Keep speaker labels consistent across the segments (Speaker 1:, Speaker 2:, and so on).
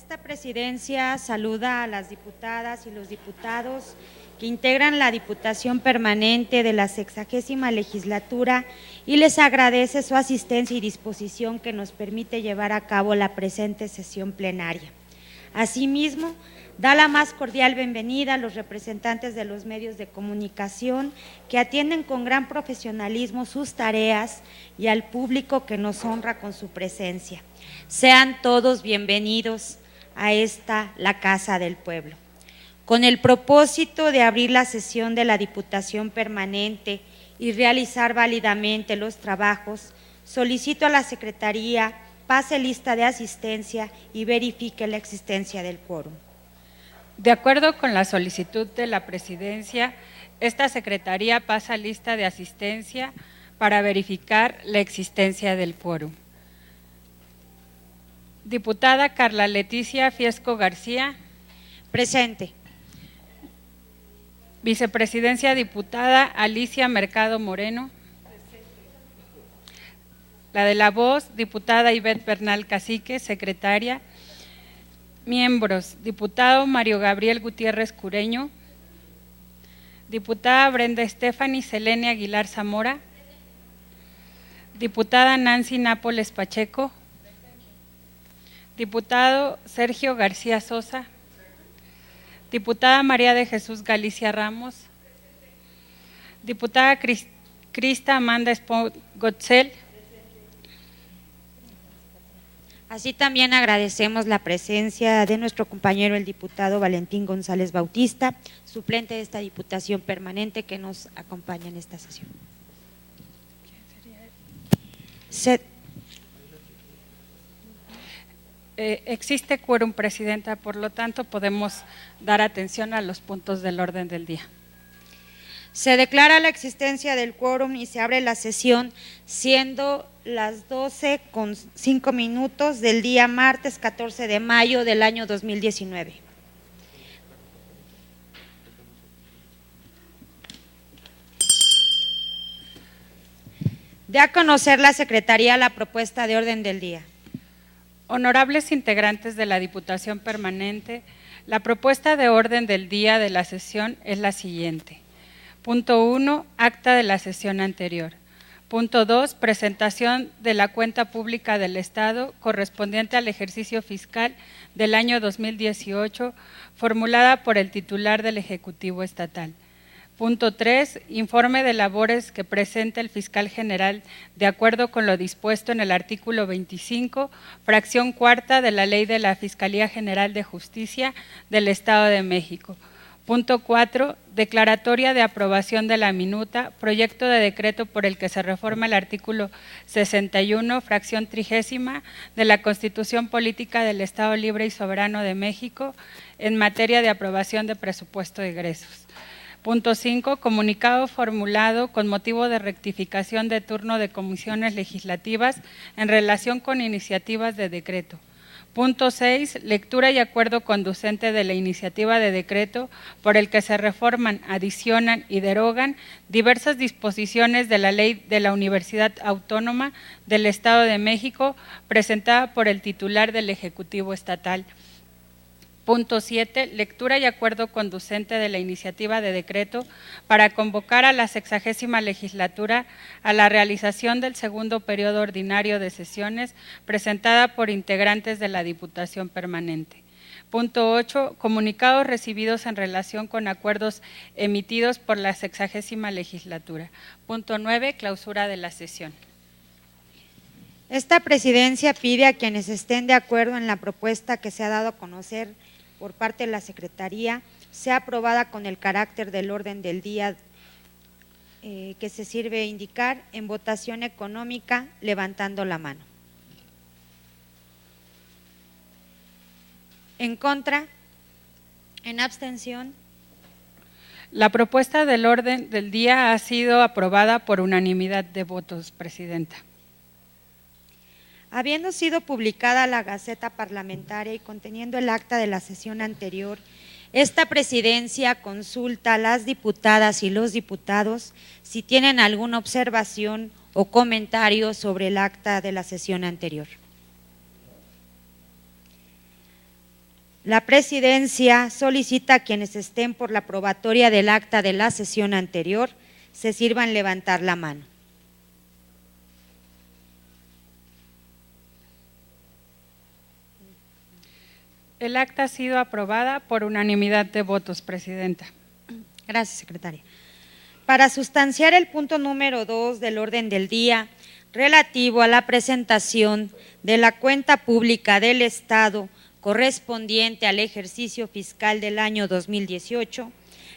Speaker 1: Esta presidencia saluda a las diputadas y los diputados que integran la Diputación Permanente de la 60ª Legislatura y les agradece su asistencia y disposición que nos permite llevar a cabo la presente sesión plenaria. Asimismo, da la más cordial bienvenida a los representantes de los medios de comunicación que atienden con gran profesionalismo sus tareas y al público que nos honra con su presencia. Sean todos bienvenidos a esta, la Casa del Pueblo. Con el propósito de abrir la sesión de la Diputación Permanente y realizar válidamente los trabajos, solicito a la Secretaría pase lista de asistencia y verifique la existencia del quórum.
Speaker 2: De acuerdo con la solicitud de la Presidencia, esta Secretaría pasa lista de asistencia para verificar la existencia del quórum. Diputada Carla Leticia Fiesco García.
Speaker 1: Presente.
Speaker 2: Vicepresidencia diputada Alicia Mercado Moreno. La de la Voz, diputada Ivette Bernal Cacique, secretaria. Miembros, diputado Mario Gabriel Gutiérrez Cureño, diputada Brenda Estefany Selene Aguilar Zamora, diputada Nancy Nápoles Pacheco, diputado Sergio García Sosa, diputada María de Jesús Galicia Ramos, diputada Crista Amanda Espot Gotzel.
Speaker 1: Así también agradecemos la presencia de nuestro compañero el diputado Valentín González Bautista, suplente de esta Diputación Permanente que nos acompaña en esta sesión.
Speaker 2: Existe quórum, Presidenta, por lo tanto podemos dar atención a los puntos del orden del día.
Speaker 1: Se declara la existencia del quórum y se abre la sesión siendo las 12:05 del día martes 14 de mayo del año 2019. De a conocer la Secretaría la propuesta de orden del día.
Speaker 2: Honorables integrantes de la Diputación Permanente, la propuesta de orden del día de la sesión es la siguiente. Punto 1, acta de la sesión anterior. Punto 2, presentación de la cuenta pública del Estado correspondiente al ejercicio fiscal del año 2018, formulada por el titular del Ejecutivo Estatal. Punto 3, informe de labores que presenta el fiscal general de acuerdo con lo dispuesto en el artículo 25, fracción cuarta de la Ley de la Fiscalía General de Justicia del Estado de México. Punto 4, declaratoria de aprobación de la minuta, proyecto de decreto por el que se reforma el artículo 61, fracción 30 de la Constitución Política del Estado Libre y Soberano de México en materia de aprobación de presupuesto de egresos. Punto 5, comunicado formulado con motivo de rectificación de turno de comisiones legislativas en relación con iniciativas de decreto. Punto 6, lectura y acuerdo conducente de la iniciativa de decreto por el que se reforman, adicionan y derogan diversas disposiciones de la Ley de la Universidad Autónoma del Estado de México, presentada por el titular del Ejecutivo Estatal. Punto 7, lectura y acuerdo conducente de la iniciativa de decreto para convocar a la 60ª legislatura a la realización del segundo periodo ordinario de sesiones presentada por integrantes de la Diputación Permanente. Punto 8, comunicados recibidos en relación con acuerdos emitidos por la 60ª legislatura. Punto 9, clausura de la sesión.
Speaker 1: Esta presidencia pide a quienes estén de acuerdo en la propuesta que se ha dado a conocer por parte de la Secretaría sea aprobada con el carácter del orden del día que se sirve indicar en votación económica levantando la mano. En contra, en abstención.
Speaker 2: La propuesta del orden del día ha sido aprobada por unanimidad de votos, Presidenta.
Speaker 1: Habiendo sido publicada la Gaceta Parlamentaria y conteniendo el acta de la sesión anterior, esta presidencia consulta a las diputadas y los diputados si tienen alguna observación o comentario sobre el acta de la sesión anterior. La Presidencia solicita a quienes estén por la aprobatoria del acta de la sesión anterior se sirvan levantar la mano.
Speaker 2: El acta ha sido aprobada por unanimidad de votos, Presidenta.
Speaker 1: Gracias, secretaria. Para sustanciar el punto número 2 del orden del día, relativo a la presentación de la cuenta pública del Estado correspondiente al ejercicio fiscal del año 2018,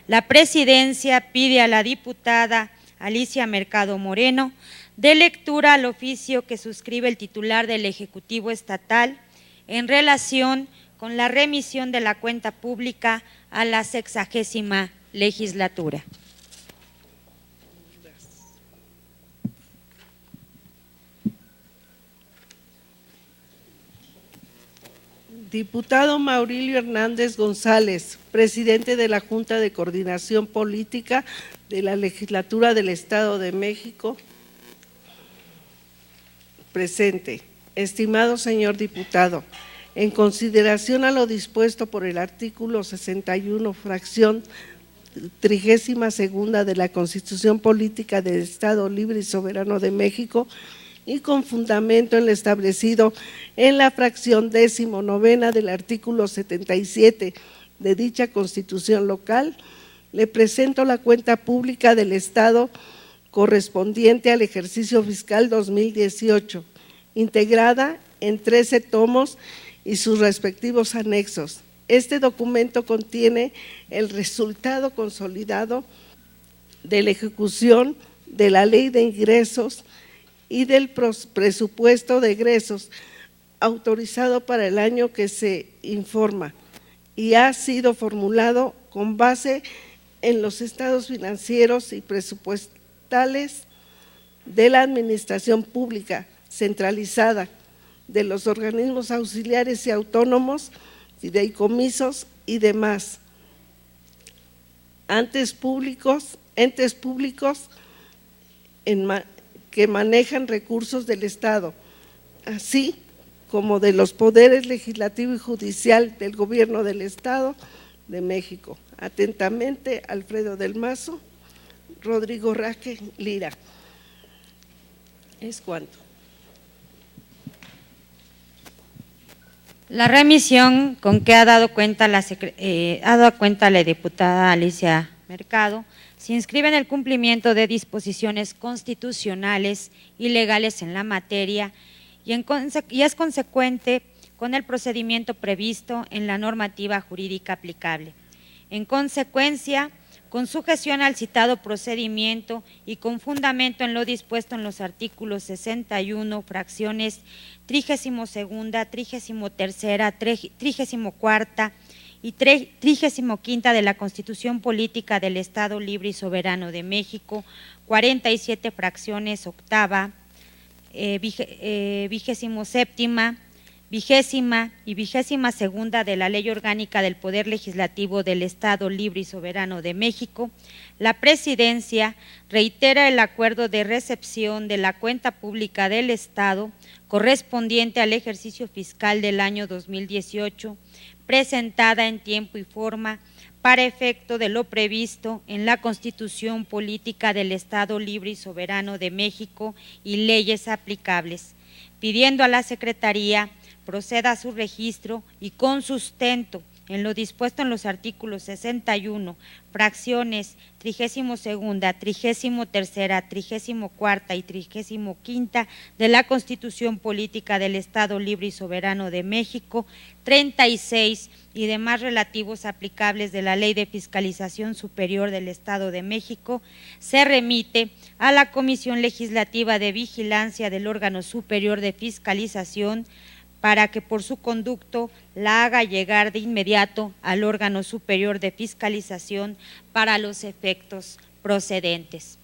Speaker 1: la Presidencia pide a la diputada Alicia Mercado Moreno dé lectura al oficio que suscribe el titular del Ejecutivo Estatal en relación con la remisión de la cuenta pública a la 60ª legislatura.
Speaker 3: Diputado Maurilio Hernández González, presidente de la Junta de Coordinación Política de la Legislatura del Estado de México. Presente. Estimado señor diputado, en consideración a lo dispuesto por el artículo 61, fracción 32ª de la Constitución Política del Estado Libre y Soberano de México, y con fundamento en lo establecido en la fracción 19ª del artículo 77 de dicha Constitución local, le presento la cuenta pública del Estado correspondiente al ejercicio fiscal 2018, integrada en 13 tomos y sus respectivos anexos. Este documento contiene el resultado consolidado de la ejecución de la Ley de Ingresos y del presupuesto de egresos autorizado para el año que se informa, y ha sido formulado con base en los estados financieros y presupuestales de la Administración Pública Centralizada, de los organismos auxiliares y autónomos, fideicomisos y demás entes públicos que manejan recursos del Estado, así como de los poderes legislativo y judicial del Gobierno del Estado de México. Atentamente, Alfredo del Mazo, Rodrigo Raque Lira. ¿Es cuánto?
Speaker 1: La remisión con que ha dado cuenta la diputada Alicia Mercado se inscribe en el cumplimiento de disposiciones constitucionales y legales en la materia y es consecuente con el procedimiento previsto en la normativa jurídica aplicable. En consecuencia, con sujeción al citado procedimiento y con fundamento en lo dispuesto en los artículos 61, fracciones 32ª, 33ª, 34ª y 35ª de la Constitución Política del Estado Libre y Soberano de México, 47 fracciones octava, 27ª, 20ª y 22ª de la Ley Orgánica del Poder Legislativo del Estado Libre y Soberano de México, la Presidencia reitera el acuerdo de recepción de la cuenta pública del Estado correspondiente al ejercicio fiscal del año 2018, presentada en tiempo y forma para efecto de lo previsto en la Constitución Política del Estado Libre y Soberano de México y leyes aplicables, pidiendo a la Secretaría proceda a su registro y con sustento en lo dispuesto en los artículos 61, fracciones 32ª, 33ª, 34ª y 35ª de la Constitución Política del Estado Libre y Soberano de México, 36 y demás relativos aplicables de la Ley de Fiscalización Superior del Estado de México, se remite a la Comisión Legislativa de Vigilancia del órgano superior de fiscalización para que por su conducto la haga llegar de inmediato al órgano superior de fiscalización para los efectos procedentes.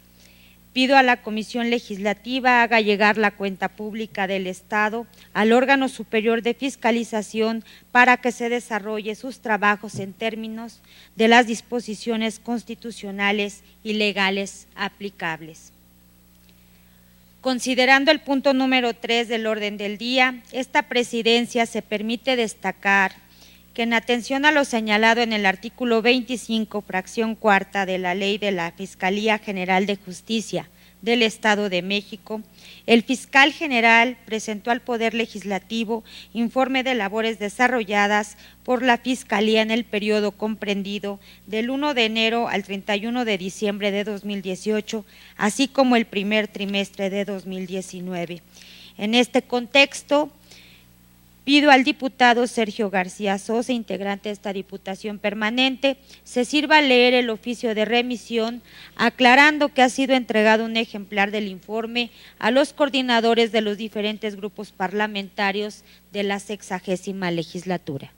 Speaker 1: Pido a la Comisión Legislativa haga llegar la cuenta pública del Estado al órgano superior de fiscalización para que se desarrolle sus trabajos en términos de las disposiciones constitucionales y legales aplicables. Considerando el punto número 3 del orden del día, esta Presidencia se permite destacar que en atención a lo señalado en el artículo 25, fracción cuarta de la Ley de la Fiscalía General de Justicia del Estado de México, el fiscal general presentó al Poder Legislativo informe de labores desarrolladas por la Fiscalía en el periodo comprendido del 1 de enero al 31 de diciembre de 2018, así como el primer trimestre de 2019. En este contexto, pido al diputado Sergio García Sosa, integrante de esta Diputación Permanente, se sirva a leer el oficio de remisión, aclarando que ha sido entregado un ejemplar del informe a los coordinadores de los diferentes grupos parlamentarios de la 60ª legislatura.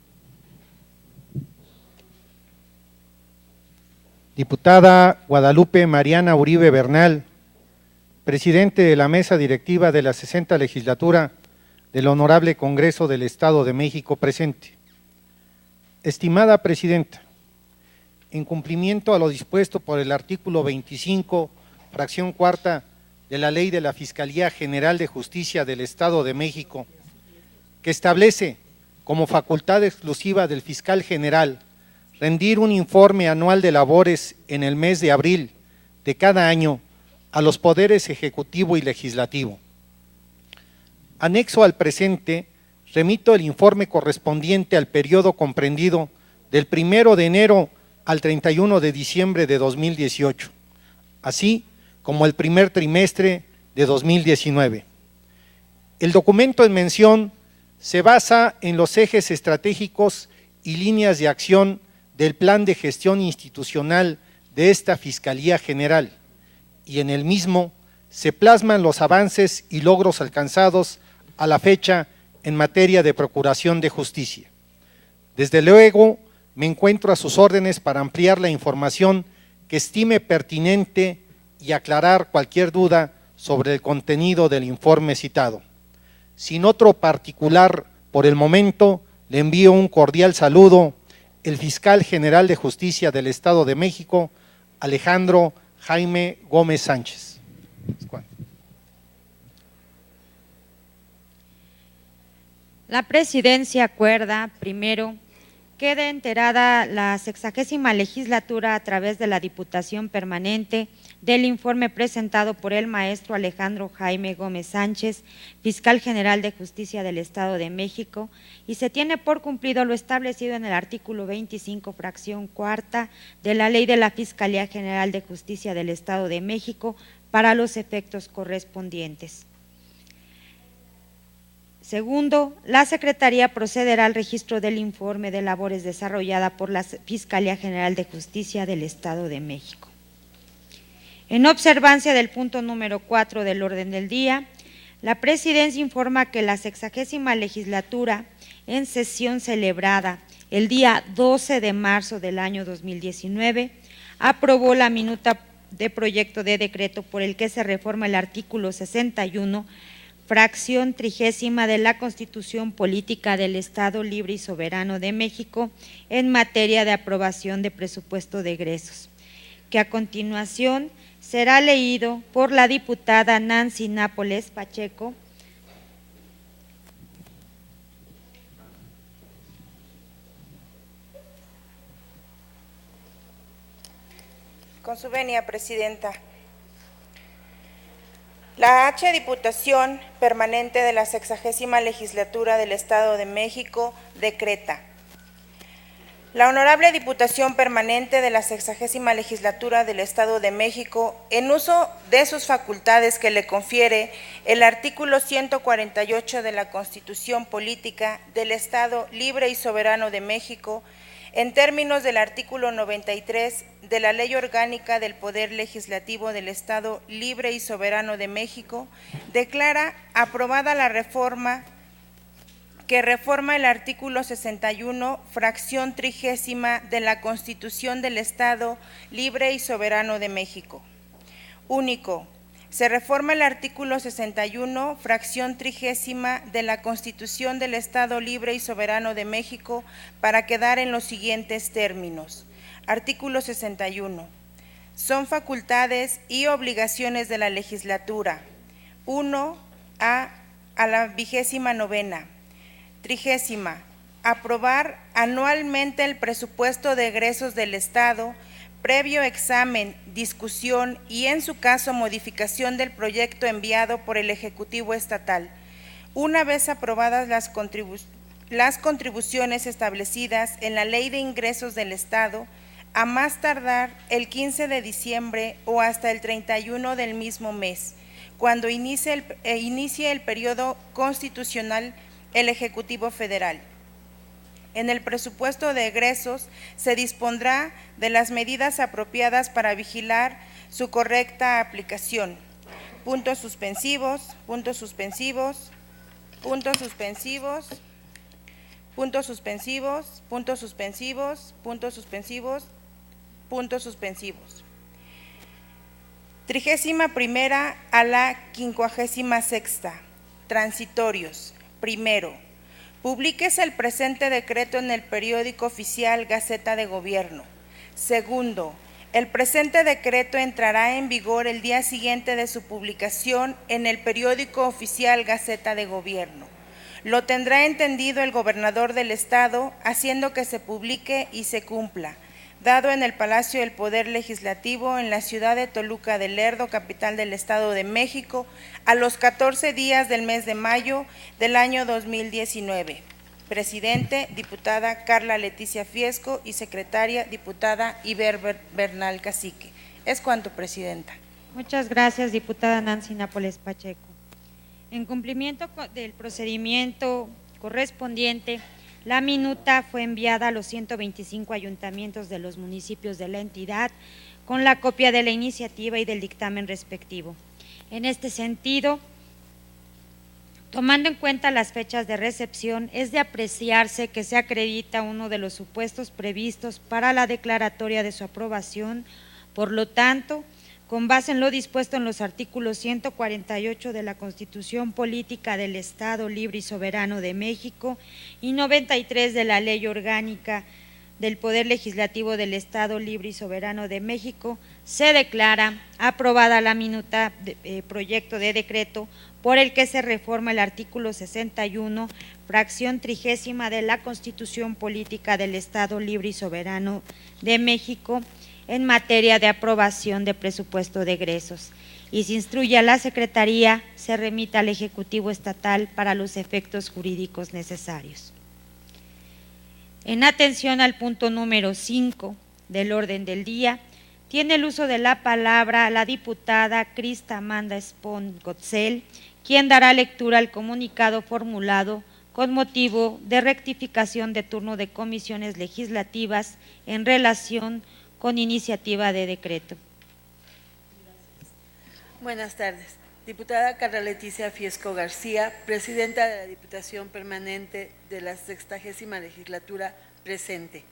Speaker 4: Diputada Guadalupe Mariana Uribe Bernal, presidente de la mesa directiva de la 60ª legislatura del Honorable Congreso del Estado de México presente. Estimada Presidenta, en cumplimiento a lo dispuesto por el artículo 25, fracción cuarta de la Ley de la Fiscalía General de Justicia del Estado de México, que establece como facultad exclusiva del fiscal general rendir un informe anual de labores en el mes de abril de cada año a los poderes ejecutivo y legislativo. Anexo al presente, remito el informe correspondiente al periodo comprendido del 1 de enero al 31 de diciembre de 2018, así como el primer trimestre de 2019. El documento en mención se basa en los ejes estratégicos y líneas de acción del Plan de Gestión Institucional de esta Fiscalía General, y en el mismo se plasman los avances y logros alcanzados a la fecha en materia de procuración de justicia. Desde luego, me encuentro a sus órdenes para ampliar la información que estime pertinente y aclarar cualquier duda sobre el contenido del informe citado. Sin otro particular, por el momento, le envío un cordial saludo el fiscal general de Justicia del Estado de México, Alejandro Jaime Gómez Sánchez.
Speaker 1: La Presidencia acuerda, primero, quede enterada la 60ª legislatura a través de la Diputación Permanente del informe presentado por el maestro Alejandro Jaime Gómez Sánchez, fiscal general de Justicia del Estado de México, y se tiene por cumplido lo establecido en el artículo 25, fracción cuarta de la Ley de la Fiscalía General de Justicia del Estado de México para los efectos correspondientes. Segundo, la Secretaría procederá al registro del informe de labores desarrollada por la Fiscalía General de Justicia del Estado de México. En observancia del punto número 4 del orden del día, la Presidencia informa que la 60ª legislatura, en sesión celebrada el día 12 de marzo del año 2019, aprobó la minuta de proyecto de decreto por el que se reforma el artículo 61, fracción 30ª de la Constitución Política del Estado Libre y Soberano de México en materia de aprobación de presupuesto de egresos, que a continuación será leído por la diputada Nancy Nápoles Pacheco.
Speaker 5: Con su venia, Presidenta. La H. Diputación Permanente de la 60ª Legislatura del Estado de México decreta: la Honorable Diputación Permanente de la 60ª Legislatura del Estado de México, en uso de sus facultades que le confiere el artículo 148 de la Constitución Política del Estado Libre y Soberano de México, en términos del artículo 93 de la Ley Orgánica del Poder Legislativo del Estado Libre y Soberano de México, declara aprobada la reforma que reforma el artículo 61, fracción 30ª de la Constitución del Estado Libre y Soberano de México. Único. Se reforma el artículo 61, fracción 30ª de la Constitución del Estado Libre y Soberano de México para quedar en los siguientes términos. Artículo 61. Son facultades y obligaciones de la legislatura. 1. A la 29ª. 30ª. aprobar anualmente el presupuesto de egresos del Estado, previo examen, discusión y, en su caso, modificación del proyecto enviado por el Ejecutivo Estatal. Una vez aprobadas las contribuciones establecidas en la Ley de Ingresos del Estado, a más tardar el 15 de diciembre o hasta el 31 del mismo mes, cuando inicie el periodo constitucional el Ejecutivo Federal. En el presupuesto de egresos se dispondrá de las medidas apropiadas para vigilar su correcta aplicación. Puntos suspensivos, puntos suspensivos, puntos suspensivos, puntos suspensivos, puntos suspensivos, puntos suspensivos, puntos suspensivos. 31ª a la 56ª. Transitorios. Primero, publíquese el presente decreto en el periódico oficial Gaceta de Gobierno. Segundo, el presente decreto entrará en vigor el día siguiente de su publicación en el periódico oficial Gaceta de Gobierno. Lo tendrá entendido el gobernador del Estado, haciendo que se publique y se cumpla, dado en el Palacio del Poder Legislativo en la ciudad de Toluca de Lerdo, capital del Estado de México, a los 14 días del mes de mayo del año 2019. Presidente, diputada Carla Leticia Fiesco, y secretaria, diputada Iber Bernal Cacique. Es cuanto, Presidenta.
Speaker 1: Muchas gracias, diputada Nancy Nápoles Pacheco. En cumplimiento del procedimiento correspondiente, la minuta fue enviada a los 125 ayuntamientos de los municipios de la entidad con la copia de la iniciativa y del dictamen respectivo. En este sentido, tomando en cuenta las fechas de recepción, es de apreciarse que se acredita uno de los supuestos previstos para la declaratoria de su aprobación. Por lo tanto, con base en lo dispuesto en los artículos 148 de la Constitución Política del Estado Libre y Soberano de México y 93 de la Ley Orgánica del Poder Legislativo del Estado Libre y Soberano de México, se declara aprobada la minuta de proyecto de decreto por el que se reforma el artículo 61, fracción 30ª de la Constitución Política del Estado Libre y Soberano de México, en materia de aprobación de presupuesto de egresos, y se instruye a la Secretaría, se remita al Ejecutivo Estatal para los efectos jurídicos necesarios. En atención al punto número 5 del orden del día, tiene el uso de la palabra la diputada Crista Amanda Espón Gotzel, quien dará lectura al comunicado formulado con motivo de rectificación de turno de comisiones legislativas en relación con iniciativa de decreto.
Speaker 6: Buenas tardes. Diputada Carla Leticia Fiesco García, presidenta de la Diputación Permanente de la 60ª Legislatura presente.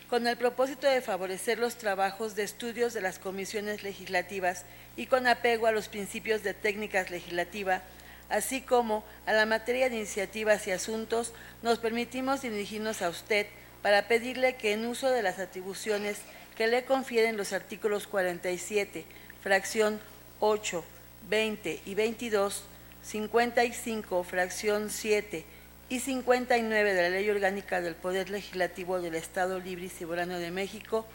Speaker 6: Con el propósito de favorecer los trabajos de estudios de las comisiones legislativas y con apego a los principios de técnicas legislativa, así como a la materia de iniciativas y asuntos, nos permitimos dirigirnos a usted para pedirle que en uso de las atribuciones que le confieren los artículos 47, fracción 8, 20 y 22, 55, fracción 7 y 59 de la Ley Orgánica del Poder Legislativo del Estado Libre y Soberano de México,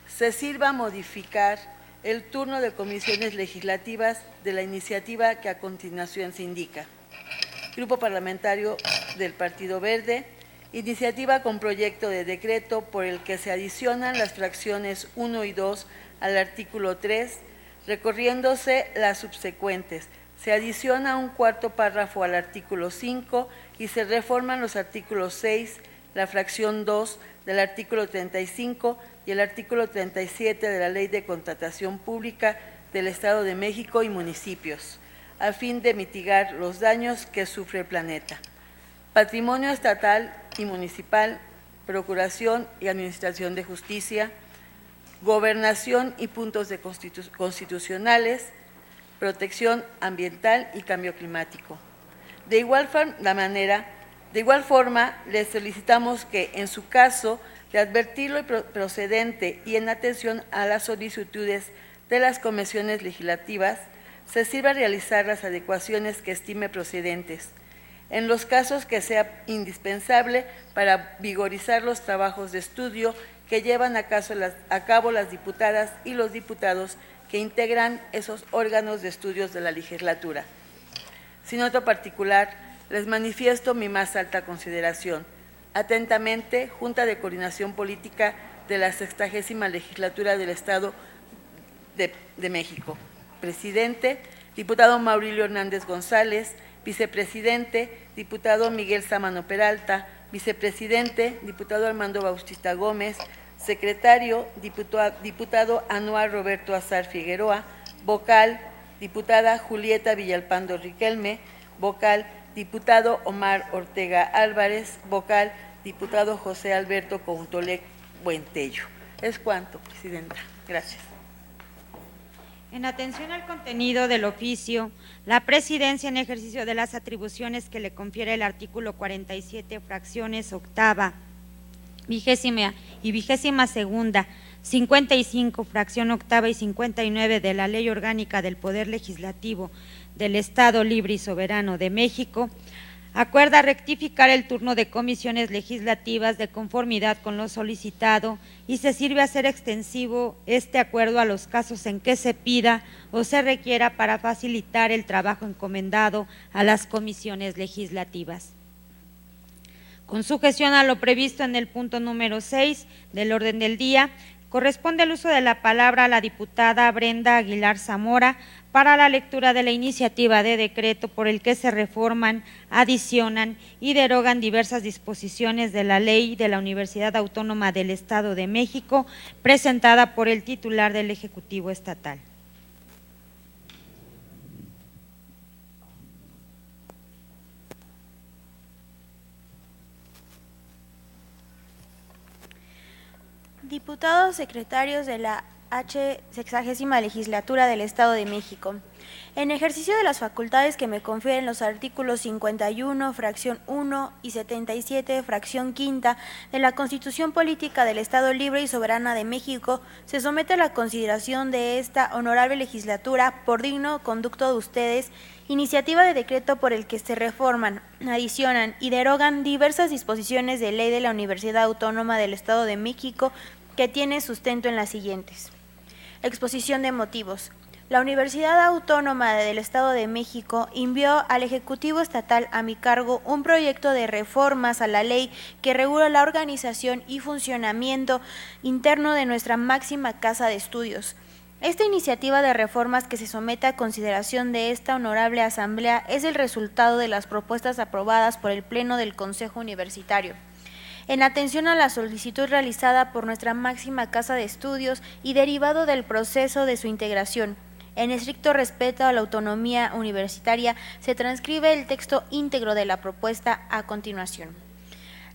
Speaker 6: se sirva modificar el turno de comisiones legislativas de la iniciativa que a continuación se indica. Grupo Parlamentario del Partido Verde, iniciativa con proyecto de decreto por el que se adicionan las fracciones 1 y 2 al artículo 3, recorriéndose las subsecuentes. Se adiciona un cuarto párrafo al artículo 5 y se reforman los artículos 6, la fracción 2 del artículo 35 y el artículo 37 de la Ley de Contratación Pública del Estado de México y municipios, a fin de mitigar los daños que sufre el planeta. Patrimonio estatal y municipal, procuración y administración de justicia, gobernación y puntos de constitucionales, protección ambiental y cambio climático. De igual forma, les solicitamos que, en su caso de advertir lo procedente y en atención a las solicitudes de las comisiones legislativas, se sirva a realizar las adecuaciones que estime procedentes. en los casos que sea indispensable para vigorizar los trabajos de estudio que llevan a cabo las diputadas y los diputados que integran esos órganos de estudios de la legislatura. Sin otro particular, les manifiesto mi más alta consideración. Atentamente, Junta de Coordinación Política de la 60ª Legislatura del Estado de México. Presidente, diputado Maurilio Hernández González. Vicepresidente, diputado Miguel Sámano Peralta. Vicepresidente, diputado Armando Bautista Gómez. Secretario, diputado Anuar Roberto Azar Figueroa. Vocal, diputada Julieta Villalpando Riquelme. Vocal, diputado Omar Ortega Álvarez. Vocal, diputado José Alberto Countolec Buentello. Es cuanto, Presidenta. Gracias.
Speaker 1: En atención al contenido del oficio, la Presidencia, en ejercicio de las atribuciones que le confiere el artículo 47, fracciones octava, 20ª y 22ª, 55, fracción octava y 59 de la Ley Orgánica del Poder Legislativo del Estado Libre y Soberano de México, acuerda rectificar el turno de comisiones legislativas de conformidad con lo solicitado y se sirve a hacer extensivo este acuerdo a los casos en que se pida o se requiera para facilitar el trabajo encomendado a las comisiones legislativas. Con sujeción a lo previsto en el punto número 6 del orden del día, corresponde el uso de la palabra a la diputada Brenda Aguilar Zamora para la lectura de la iniciativa de decreto por el que se reforman, adicionan y derogan diversas disposiciones de la Ley de la Universidad Autónoma del Estado de México, presentada por el titular del Ejecutivo Estatal.
Speaker 7: Diputados secretarios de la 60ª Legislatura del Estado de México. En ejercicio de las facultades que me confieren los artículos 51, fracción 1 y 77, fracción quinta de la Constitución Política del Estado Libre y Soberana de México, se somete a la consideración de esta honorable legislatura, por digno conducto de ustedes, iniciativa de decreto por el que se reforman, adicionan y derogan diversas disposiciones de ley de la Universidad Autónoma del Estado de México que tiene sustento en las siguientes. Exposición de motivos. La Universidad Autónoma del Estado de México envió al Ejecutivo Estatal a mi cargo un proyecto de reformas a la ley que regula la organización y funcionamiento interno de nuestra máxima casa de estudios. Esta iniciativa de reformas que se somete a consideración de esta honorable Asamblea es el resultado de las propuestas aprobadas por el Pleno del Consejo Universitario. En atención a la solicitud realizada por nuestra máxima casa de estudios y derivado del proceso de su integración, en estricto respeto a la autonomía universitaria, se transcribe el texto íntegro de la propuesta a continuación.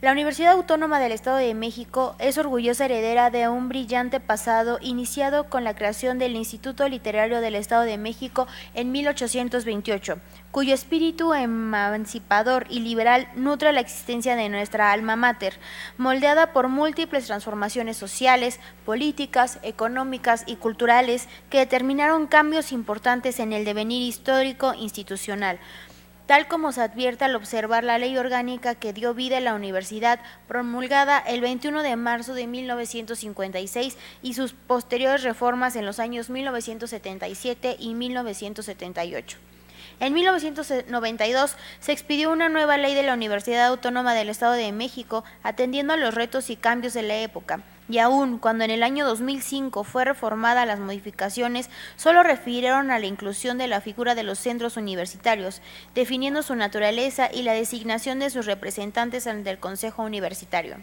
Speaker 7: La Universidad Autónoma del Estado de México es orgullosa heredera de un brillante pasado iniciado con la creación del Instituto Literario del Estado de México en 1828, cuyo espíritu emancipador y liberal nutre la existencia de nuestra alma mater, moldeada por múltiples transformaciones sociales, políticas, económicas y culturales que determinaron cambios importantes en el devenir histórico institucional, tal como se advierte al observar la ley orgánica que dio vida a la universidad, promulgada el 21 de marzo de 1956 y sus posteriores reformas en los años 1977 y 1978. En 1992 se expidió una nueva ley de la Universidad Autónoma del Estado de México, atendiendo a los retos y cambios de la época. Y aún cuando en el año 2005 fue reformada, las modificaciones solo refirieron a la inclusión de la figura de los centros universitarios, definiendo su naturaleza y la designación de sus representantes ante el Consejo Universitario.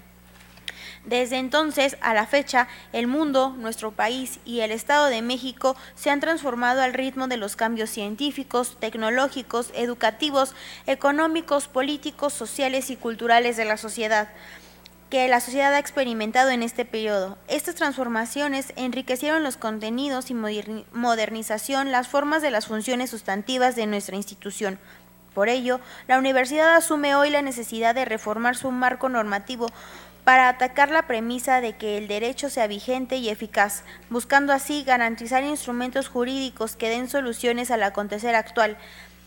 Speaker 7: Desde entonces a la fecha, el mundo, nuestro país y el Estado de México se han transformado al ritmo de los cambios científicos, tecnológicos, educativos, económicos, políticos, sociales y culturales de la sociedad que la sociedad ha experimentado en este periodo. Estas transformaciones enriquecieron los contenidos y modernización, las formas de las funciones sustantivas de nuestra institución. Por ello, la universidad asume hoy la necesidad de reformar su marco normativo para atacar la premisa de que el derecho sea vigente y eficaz, buscando así garantizar instrumentos jurídicos que den soluciones al acontecer actual,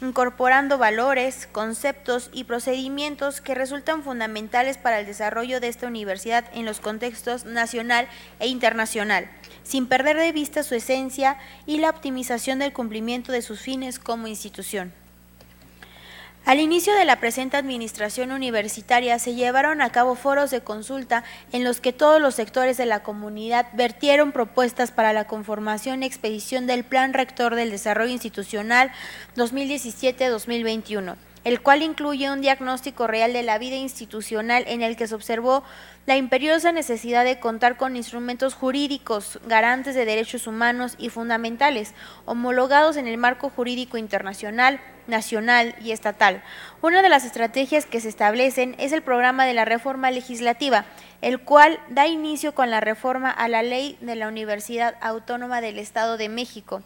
Speaker 7: incorporando valores, conceptos y procedimientos que resultan fundamentales para el desarrollo de esta universidad en los contextos nacional e internacional, sin perder de vista su esencia y la optimización del cumplimiento de sus fines como institución. Al inicio de la presente administración universitaria se llevaron a cabo foros de consulta en los que todos los sectores de la comunidad vertieron propuestas para la conformación y expedición del Plan Rector del Desarrollo Institucional 2017-2021, el cual incluye un diagnóstico real de la vida institucional en el que se observó la imperiosa necesidad de contar con instrumentos jurídicos garantes de derechos humanos y fundamentales, homologados en el marco jurídico internacional, nacional y estatal. Una de las estrategias que se establecen es el programa de la reforma legislativa, el cual da inicio con la reforma a la Ley de la Universidad Autónoma del Estado de México.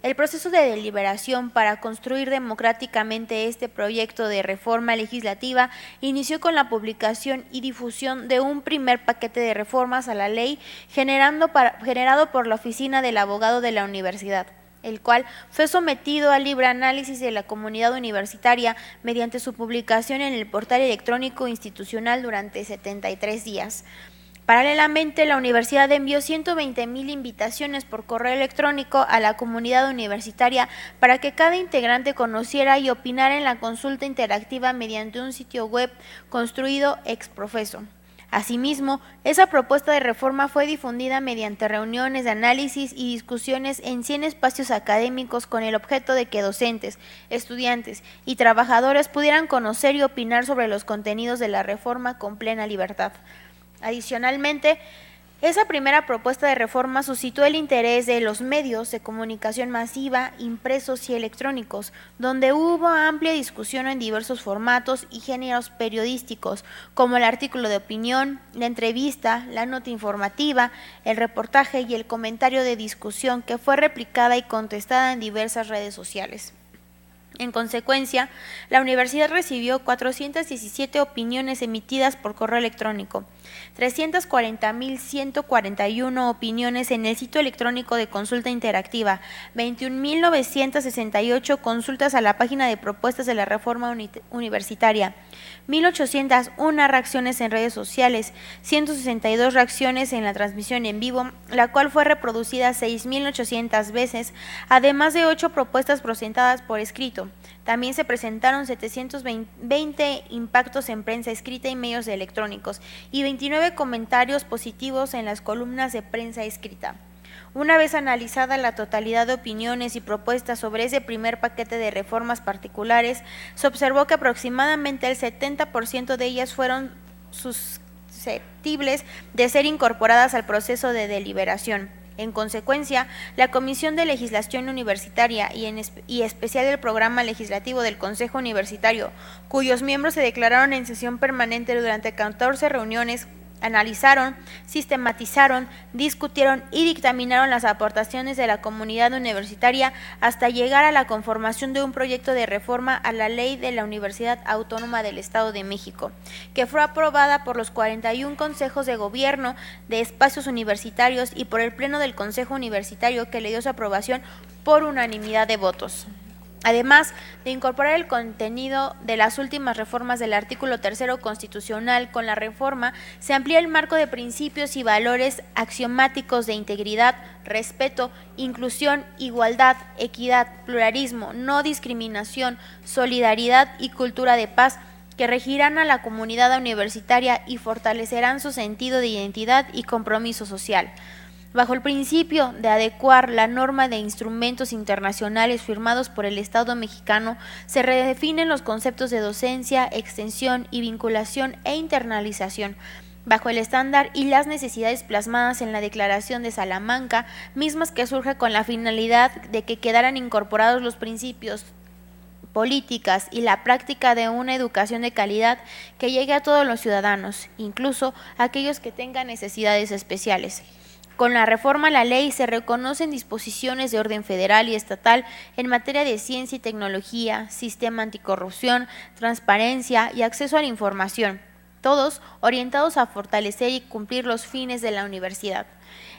Speaker 7: El proceso de deliberación para construir democráticamente este proyecto de reforma legislativa inició con la publicación y difusión de un primer paquete de reformas a la ley generado por la Oficina del Abogado de la Universidad, el cual fue sometido al libre análisis de la comunidad universitaria mediante su publicación en el portal electrónico institucional durante 73 días. Paralelamente, la universidad envió 120,000 invitaciones por correo electrónico a la comunidad universitaria para que cada integrante conociera y opinara en la consulta interactiva mediante un sitio web construido ex profeso. Asimismo, esa propuesta de reforma fue difundida mediante reuniones de análisis y discusiones en 100 espacios académicos con el objeto de que docentes, estudiantes y trabajadores pudieran conocer y opinar sobre los contenidos de la reforma con plena libertad. Adicionalmente, esa primera propuesta de reforma suscitó el interés de los medios de comunicación masiva, impresos y electrónicos, donde hubo amplia discusión en diversos formatos y géneros periodísticos, como el artículo de opinión, la entrevista, la nota informativa, el reportaje y el comentario de discusión, que fue replicada y contestada en diversas redes sociales. En consecuencia, la universidad recibió 417 opiniones emitidas por correo electrónico, 340,141 opiniones en el sitio electrónico de consulta interactiva, 21,968 consultas a la página de propuestas de la reforma universitaria, 1,801 reacciones en redes sociales, 162 reacciones en la transmisión en vivo, la cual fue reproducida 6,800 veces, además de 8 propuestas presentadas por escrito. También se presentaron 720 impactos en prensa escrita y medios electrónicos y 29 comentarios positivos en las columnas de prensa escrita. Una vez analizada la totalidad de opiniones y propuestas sobre ese primer paquete de reformas particulares, se observó que aproximadamente el 70% de ellas fueron susceptibles de ser incorporadas al proceso de deliberación. En consecuencia, la Comisión de Legislación Universitaria y especial el Programa Legislativo del Consejo Universitario, cuyos miembros se declararon en sesión permanente durante 14 reuniones, analizaron, sistematizaron, discutieron y dictaminaron las aportaciones de la comunidad universitaria hasta llegar a la conformación de un proyecto de reforma a la Ley de la Universidad Autónoma del Estado de México, que fue aprobada por los 41 consejos de gobierno de espacios universitarios y por el Pleno del Consejo Universitario, que le dio su aprobación por unanimidad de votos. Además de incorporar el contenido de las últimas reformas del artículo 3º constitucional, con la reforma se amplía el marco de principios y valores axiomáticos de integridad, respeto, inclusión, igualdad, equidad, pluralismo, no discriminación, solidaridad y cultura de paz, que regirán a la comunidad universitaria y fortalecerán su sentido de identidad y compromiso social. Bajo el principio de adecuar la norma de instrumentos internacionales firmados por el Estado mexicano, se redefinen los conceptos de docencia, extensión y vinculación e internalización, bajo el estándar y las necesidades plasmadas en la Declaración de Salamanca, mismas que surgen con la finalidad de que quedaran incorporados los principios, políticas y la práctica de una educación de calidad que llegue a todos los ciudadanos, incluso a aquellos que tengan necesidades especiales. Con la reforma a la ley se reconocen disposiciones de orden federal y estatal en materia de ciencia y tecnología, sistema anticorrupción, transparencia y acceso a la información. todos orientados a fortalecer y cumplir los fines de la universidad.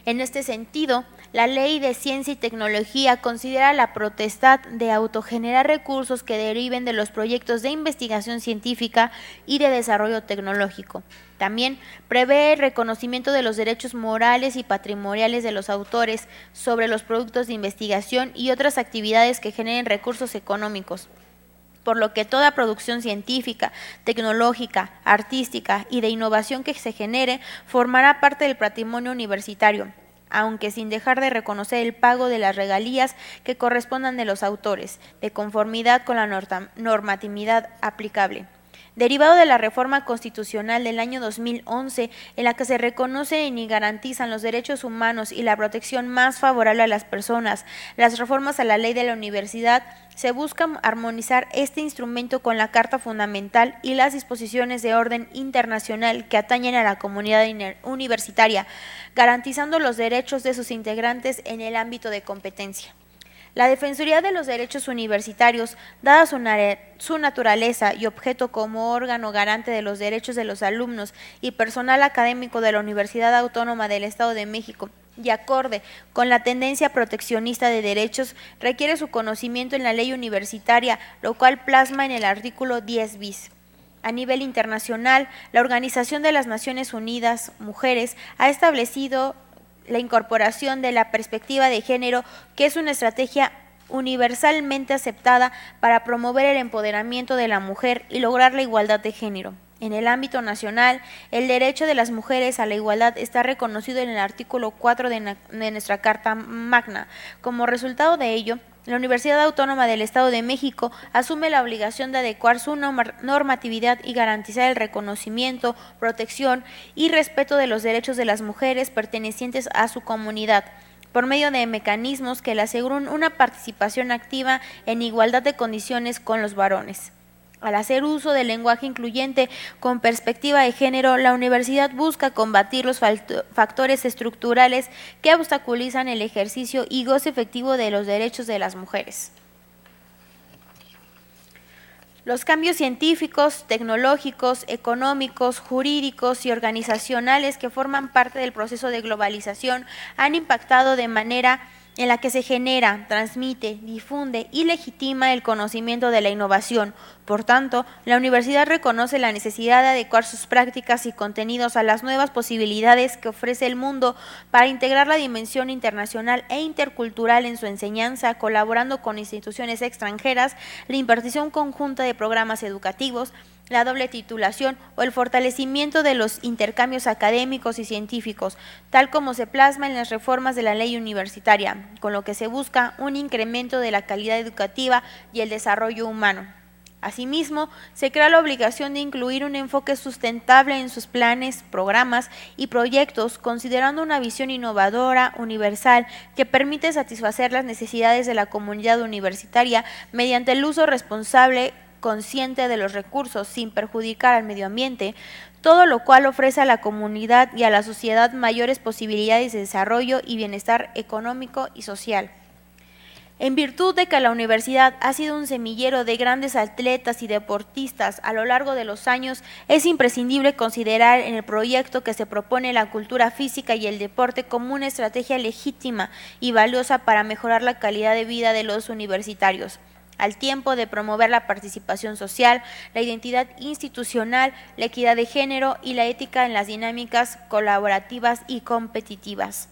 Speaker 7: En este sentido, la Ley de Ciencia y Tecnología considera la potestad de autogenerar recursos que deriven de los proyectos de investigación científica y de desarrollo tecnológico. También prevé el reconocimiento de los derechos morales y patrimoniales de los autores sobre los productos de investigación y otras actividades que generen recursos económicos, por lo que toda producción científica, tecnológica, artística y de innovación que se genere formará parte del patrimonio universitario, aunque sin dejar de reconocer el pago de las regalías que correspondan de los autores, de conformidad con la normatividad aplicable. Derivado de la reforma constitucional del año 2011, en la que se reconocen y garantizan los derechos humanos y la protección más favorable a las personas, las reformas a la ley de la universidad, se busca armonizar este instrumento con la Carta Fundamental y las disposiciones de orden internacional que atañen a la comunidad universitaria, garantizando los derechos de sus integrantes en el ámbito de competencia. La Defensoría de los Derechos Universitarios, dada su naturaleza y objeto como órgano garante de los derechos de los alumnos y personal académico de la Universidad Autónoma del Estado de México, y acorde con la tendencia proteccionista de derechos, requiere su conocimiento en la ley universitaria, lo cual plasma en el artículo 10 bis. A nivel internacional, la Organización de las Naciones Unidas, Mujeres, ha establecido la incorporación de la perspectiva de género, que es una estrategia universalmente aceptada para promover el empoderamiento de la mujer y lograr la igualdad de género. En el ámbito nacional, el derecho de las mujeres a la igualdad está reconocido en el artículo 4 de nuestra Carta Magna. Como resultado de ello, la Universidad Autónoma del Estado de México asume la obligación de adecuar su normatividad y garantizar el reconocimiento, protección y respeto de los derechos de las mujeres pertenecientes a su comunidad, por medio de mecanismos que le aseguren una participación activa en igualdad de condiciones con los varones. Al hacer uso del lenguaje incluyente con perspectiva de género, la universidad busca combatir los factores estructurales que obstaculizan el ejercicio y goce efectivo de los derechos de las mujeres. Los cambios científicos, tecnológicos, económicos, jurídicos y organizacionales que forman parte del proceso de globalización han impactado de manera en la que se genera, transmite, difunde y legitima el conocimiento de la innovación. Por tanto, la universidad reconoce la necesidad de adecuar sus prácticas y contenidos a las nuevas posibilidades que ofrece el mundo para integrar la dimensión internacional e intercultural en su enseñanza, colaborando con instituciones extranjeras, la impartición conjunta de programas educativos, la doble titulación o el fortalecimiento de los intercambios académicos y científicos, tal como se plasma en las reformas de la ley universitaria, con lo que se busca un incremento de la calidad educativa y el desarrollo humano. Asimismo, se crea la obligación de incluir un enfoque sustentable en sus planes, programas y proyectos, considerando una visión innovadora, universal, que permite satisfacer las necesidades de la comunidad universitaria mediante el uso responsable, consciente de los recursos sin perjudicar al medio ambiente, todo lo cual ofrece a la comunidad y a la sociedad mayores posibilidades de desarrollo y bienestar económico y social. En virtud de que la universidad ha sido un semillero de grandes atletas y deportistas a lo largo de los años, es imprescindible considerar en el proyecto que se propone la cultura física y el deporte como una estrategia legítima y valiosa para mejorar la calidad de vida de los universitarios, al tiempo de promover la participación social, la identidad institucional, la equidad de género y la ética en las dinámicas colaborativas y competitivas.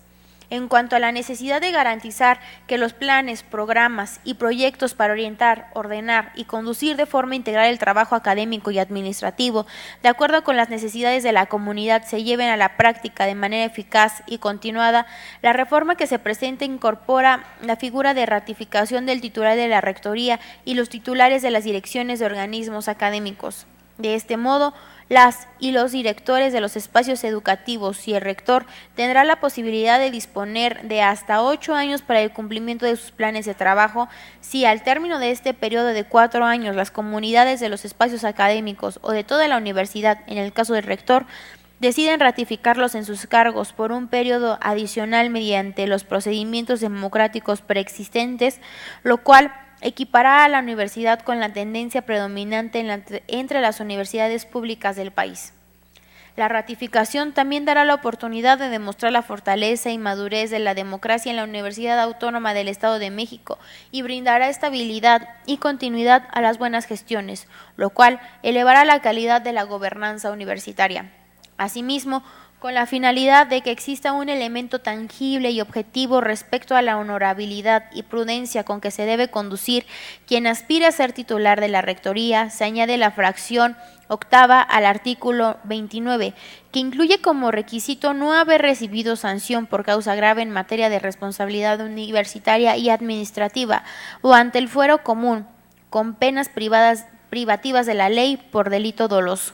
Speaker 7: En cuanto a la necesidad de garantizar que los planes, programas y proyectos para orientar, ordenar y conducir de forma integral el trabajo académico y administrativo, de acuerdo con las necesidades de la comunidad, se lleven a la práctica de manera eficaz y continuada, la reforma que se presenta incorpora la figura de ratificación del titular de la rectoría y los titulares de las direcciones de organismos académicos. De este modo, las y los directores de los espacios educativos y el rector tendrán la posibilidad de disponer de hasta 8 años para el cumplimiento de sus planes de trabajo si al término de este periodo de 4 años las comunidades de los espacios académicos o de toda la universidad, en el caso del rector, deciden ratificarlos en sus cargos por un periodo adicional mediante los procedimientos democráticos preexistentes, lo cual equipará a la universidad con la tendencia predominante entre las universidades públicas del país. La ratificación también dará la oportunidad de demostrar la fortaleza y madurez de la democracia en la Universidad Autónoma del Estado de México y brindará estabilidad y continuidad a las buenas gestiones, lo cual elevará la calidad de la gobernanza universitaria. Asimismo, con la finalidad de que exista un elemento tangible y objetivo respecto a la honorabilidad y prudencia con que se debe conducir quien aspire a ser titular de la Rectoría, se añade la fracción octava al artículo 29, que incluye como requisito no haber recibido sanción por causa grave en materia de responsabilidad universitaria y administrativa o ante el fuero común, con penas privativas de la ley por delito doloso.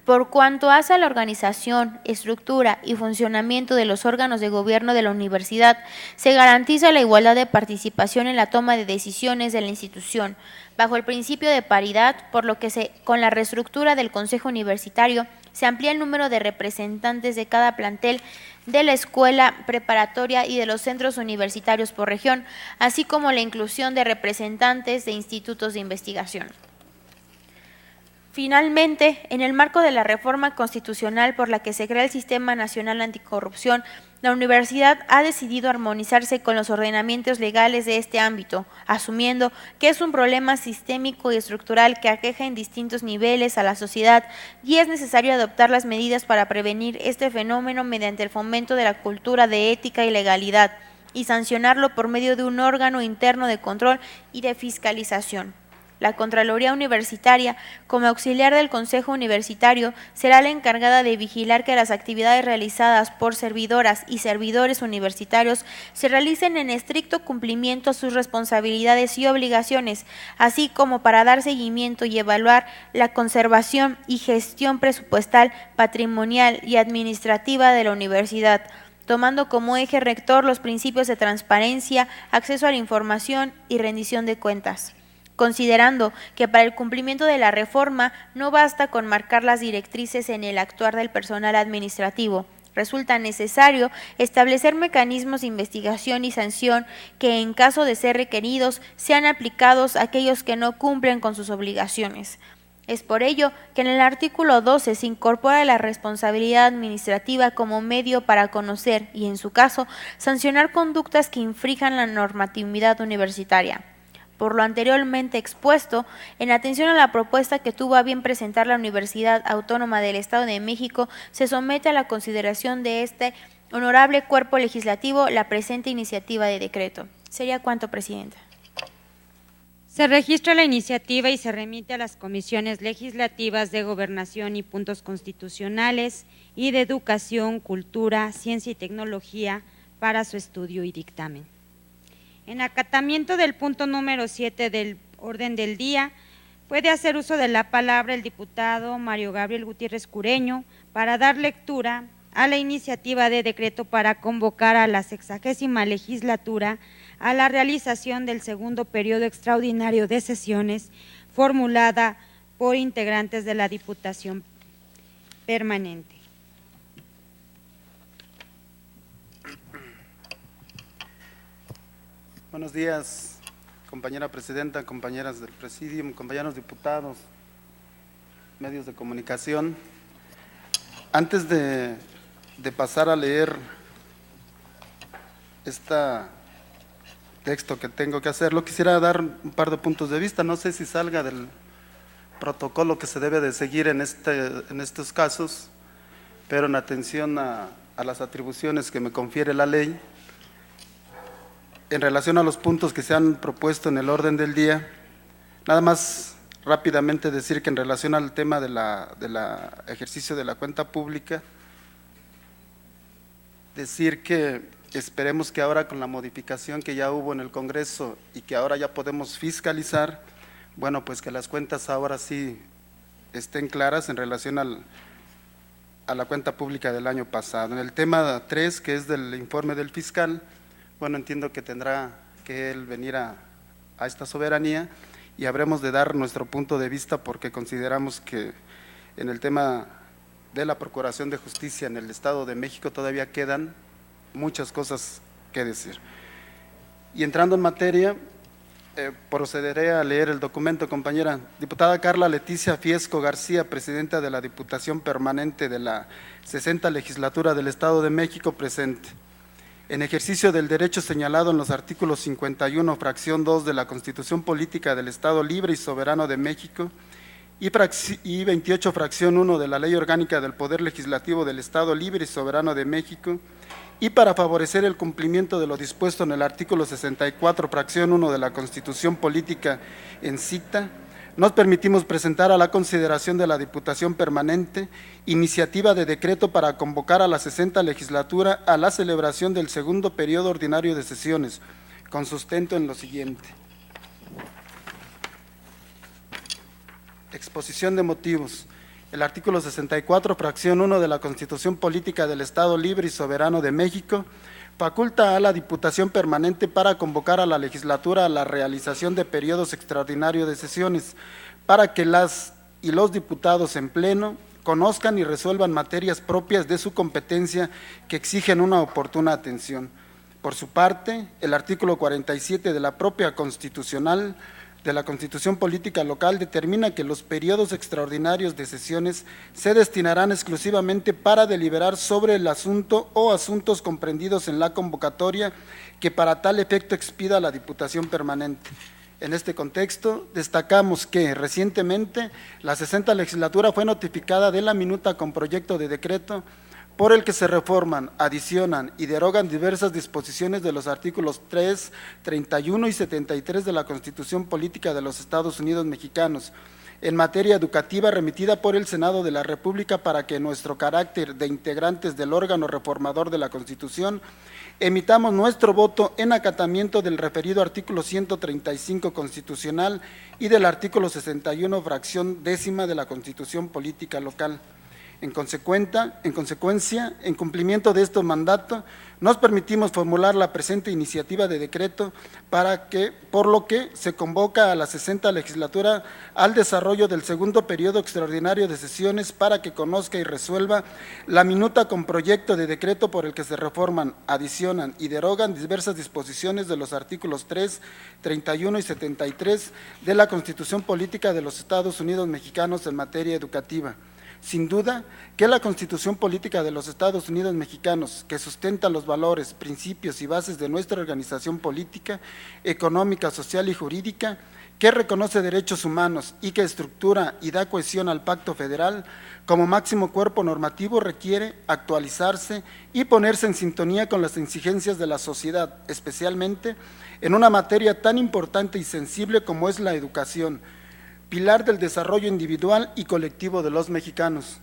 Speaker 7: Por cuanto hace a la organización, estructura y funcionamiento de los órganos de gobierno de la universidad, se garantiza la igualdad de participación en la toma de decisiones de la institución, bajo el principio de paridad, por lo que con la reestructura del Consejo Universitario se amplía el número de representantes de cada plantel de la escuela preparatoria y de los centros universitarios por región, así como la inclusión de representantes de institutos de investigación. Finalmente, en el marco de la reforma constitucional por la que se crea el Sistema Nacional Anticorrupción, la universidad ha decidido armonizarse con los ordenamientos legales de este ámbito, asumiendo que es un problema sistémico y estructural que aqueja en distintos niveles a la sociedad y es necesario adoptar las medidas para prevenir este fenómeno mediante el fomento de la cultura de ética y legalidad y sancionarlo por medio de un órgano interno de control y de fiscalización. La Contraloría Universitaria, como auxiliar del Consejo Universitario, será la encargada de vigilar que las actividades realizadas por servidoras y servidores universitarios se realicen en estricto cumplimiento a sus responsabilidades y obligaciones, así como para dar seguimiento y evaluar la conservación y gestión presupuestal, patrimonial y administrativa de la universidad, tomando como eje rector los principios de transparencia, acceso a la información y rendición de cuentas. Considerando que para el cumplimiento de la reforma no basta con marcar las directrices en el actuar del personal administrativo, resulta necesario establecer mecanismos de investigación y sanción que, en caso de ser requeridos, sean aplicados a aquellos que no cumplen con sus obligaciones. Es por ello que en el artículo 12 se incorpora la responsabilidad administrativa como medio para conocer y, en su caso, sancionar conductas que infrinjan la normatividad universitaria. Por lo anteriormente expuesto, en atención a la propuesta que tuvo a bien presentar la Universidad Autónoma del Estado de México, se somete a la consideración de este honorable cuerpo legislativo la presente iniciativa de decreto. Sería cuanto, Presidenta.
Speaker 1: Se registra la iniciativa y se remite a las comisiones legislativas de Gobernación y Puntos Constitucionales y de Educación, Cultura, Ciencia y Tecnología para su estudio y dictamen. En acatamiento del punto número 7 del orden del día, puede hacer uso de la palabra el diputado Mario Gabriel Gutiérrez Cureño para dar lectura a la iniciativa de decreto para convocar a la 60ª legislatura a la realización del segundo periodo extraordinario de sesiones formulada por integrantes de la Diputación Permanente.
Speaker 8: Buenos días, compañera presidenta, compañeras del presidium, compañeros diputados, medios de comunicación. Antes de pasar a leer este texto que tengo que hacerlo, quisiera dar un par de puntos de vista. No sé si salga del protocolo que se debe de seguir en estos casos, pero en atención a las atribuciones que me confiere la ley, en relación a los puntos que se han propuesto en el orden del día, nada más rápidamente decir que en relación al tema de la ejercicio de la cuenta pública, decir que esperemos que ahora con la modificación que ya hubo en el Congreso y que ahora ya podemos fiscalizar, bueno, pues que las cuentas ahora sí estén claras en relación a la cuenta pública del año pasado. En el tema 3, que es del informe del fiscal, bueno, entiendo que tendrá que él venir a esta soberanía y habremos de dar nuestro punto de vista porque consideramos que en el tema de la Procuración de Justicia en el Estado de México todavía quedan muchas cosas que decir. Y entrando en materia, Procederé a leer el documento, compañera. Diputada Carla Leticia Fiesco García, presidenta de la Diputación Permanente de la 60 Legislatura del Estado de México, presente. En ejercicio del derecho señalado en los artículos 51, fracción 2 de la Constitución Política del Estado Libre y Soberano de México y 28, fracción 1 de la Ley Orgánica del Poder Legislativo del Estado Libre y Soberano de México, y para favorecer el cumplimiento de lo dispuesto en el artículo 64, fracción 1 de la Constitución Política en cita, nos permitimos presentar a la consideración de la Diputación Permanente iniciativa de decreto para convocar a la 60 Legislatura a la celebración del segundo periodo ordinario de sesiones, con sustento en lo siguiente. Exposición de motivos. El artículo 64, fracción 1 de la Constitución Política del Estado Libre y Soberano de México faculta a la Diputación Permanente para convocar a la legislatura a la realización de periodos extraordinarios de sesiones para que las y los diputados en pleno conozcan y resuelvan materias propias de su competencia que exigen una oportuna atención. Por su parte, el artículo 47 de la propia Constitución Política Local determina que los periodos extraordinarios de sesiones se destinarán exclusivamente para deliberar sobre el asunto o asuntos comprendidos en la convocatoria que para tal efecto expida la Diputación Permanente. En este contexto, destacamos que recientemente la 60 Legislatura fue notificada de la minuta con proyecto de decreto por el que se reforman, adicionan y derogan diversas disposiciones de los artículos 3, 31 y 73 de la Constitución Política de los Estados Unidos Mexicanos, en materia educativa remitida por el Senado de la República para que nuestro carácter de integrantes del órgano reformador de la Constitución emitamos nuestro voto en acatamiento del referido artículo 135 constitucional y del artículo 61, fracción 10 de la Constitución Política Local. En consecuencia, en cumplimiento de este mandato, nos permitimos formular la presente iniciativa de decreto por lo que se convoca a la 60 Legislatura al desarrollo del segundo periodo extraordinario de sesiones para que conozca y resuelva la minuta con proyecto de decreto por el que se reforman, adicionan y derogan diversas disposiciones de los artículos 3, 31 y 73 de la Constitución Política de los Estados Unidos Mexicanos en materia educativa. Sin duda que la Constitución Política de los Estados Unidos Mexicanos, que sustenta los valores, principios y bases de nuestra organización política, económica, social y jurídica, que reconoce derechos humanos y que estructura y da cohesión al Pacto Federal, como máximo cuerpo normativo requiere actualizarse y ponerse en sintonía con las exigencias de la sociedad, especialmente en una materia tan importante y sensible como es la educación, pilar del desarrollo individual y colectivo de los mexicanos.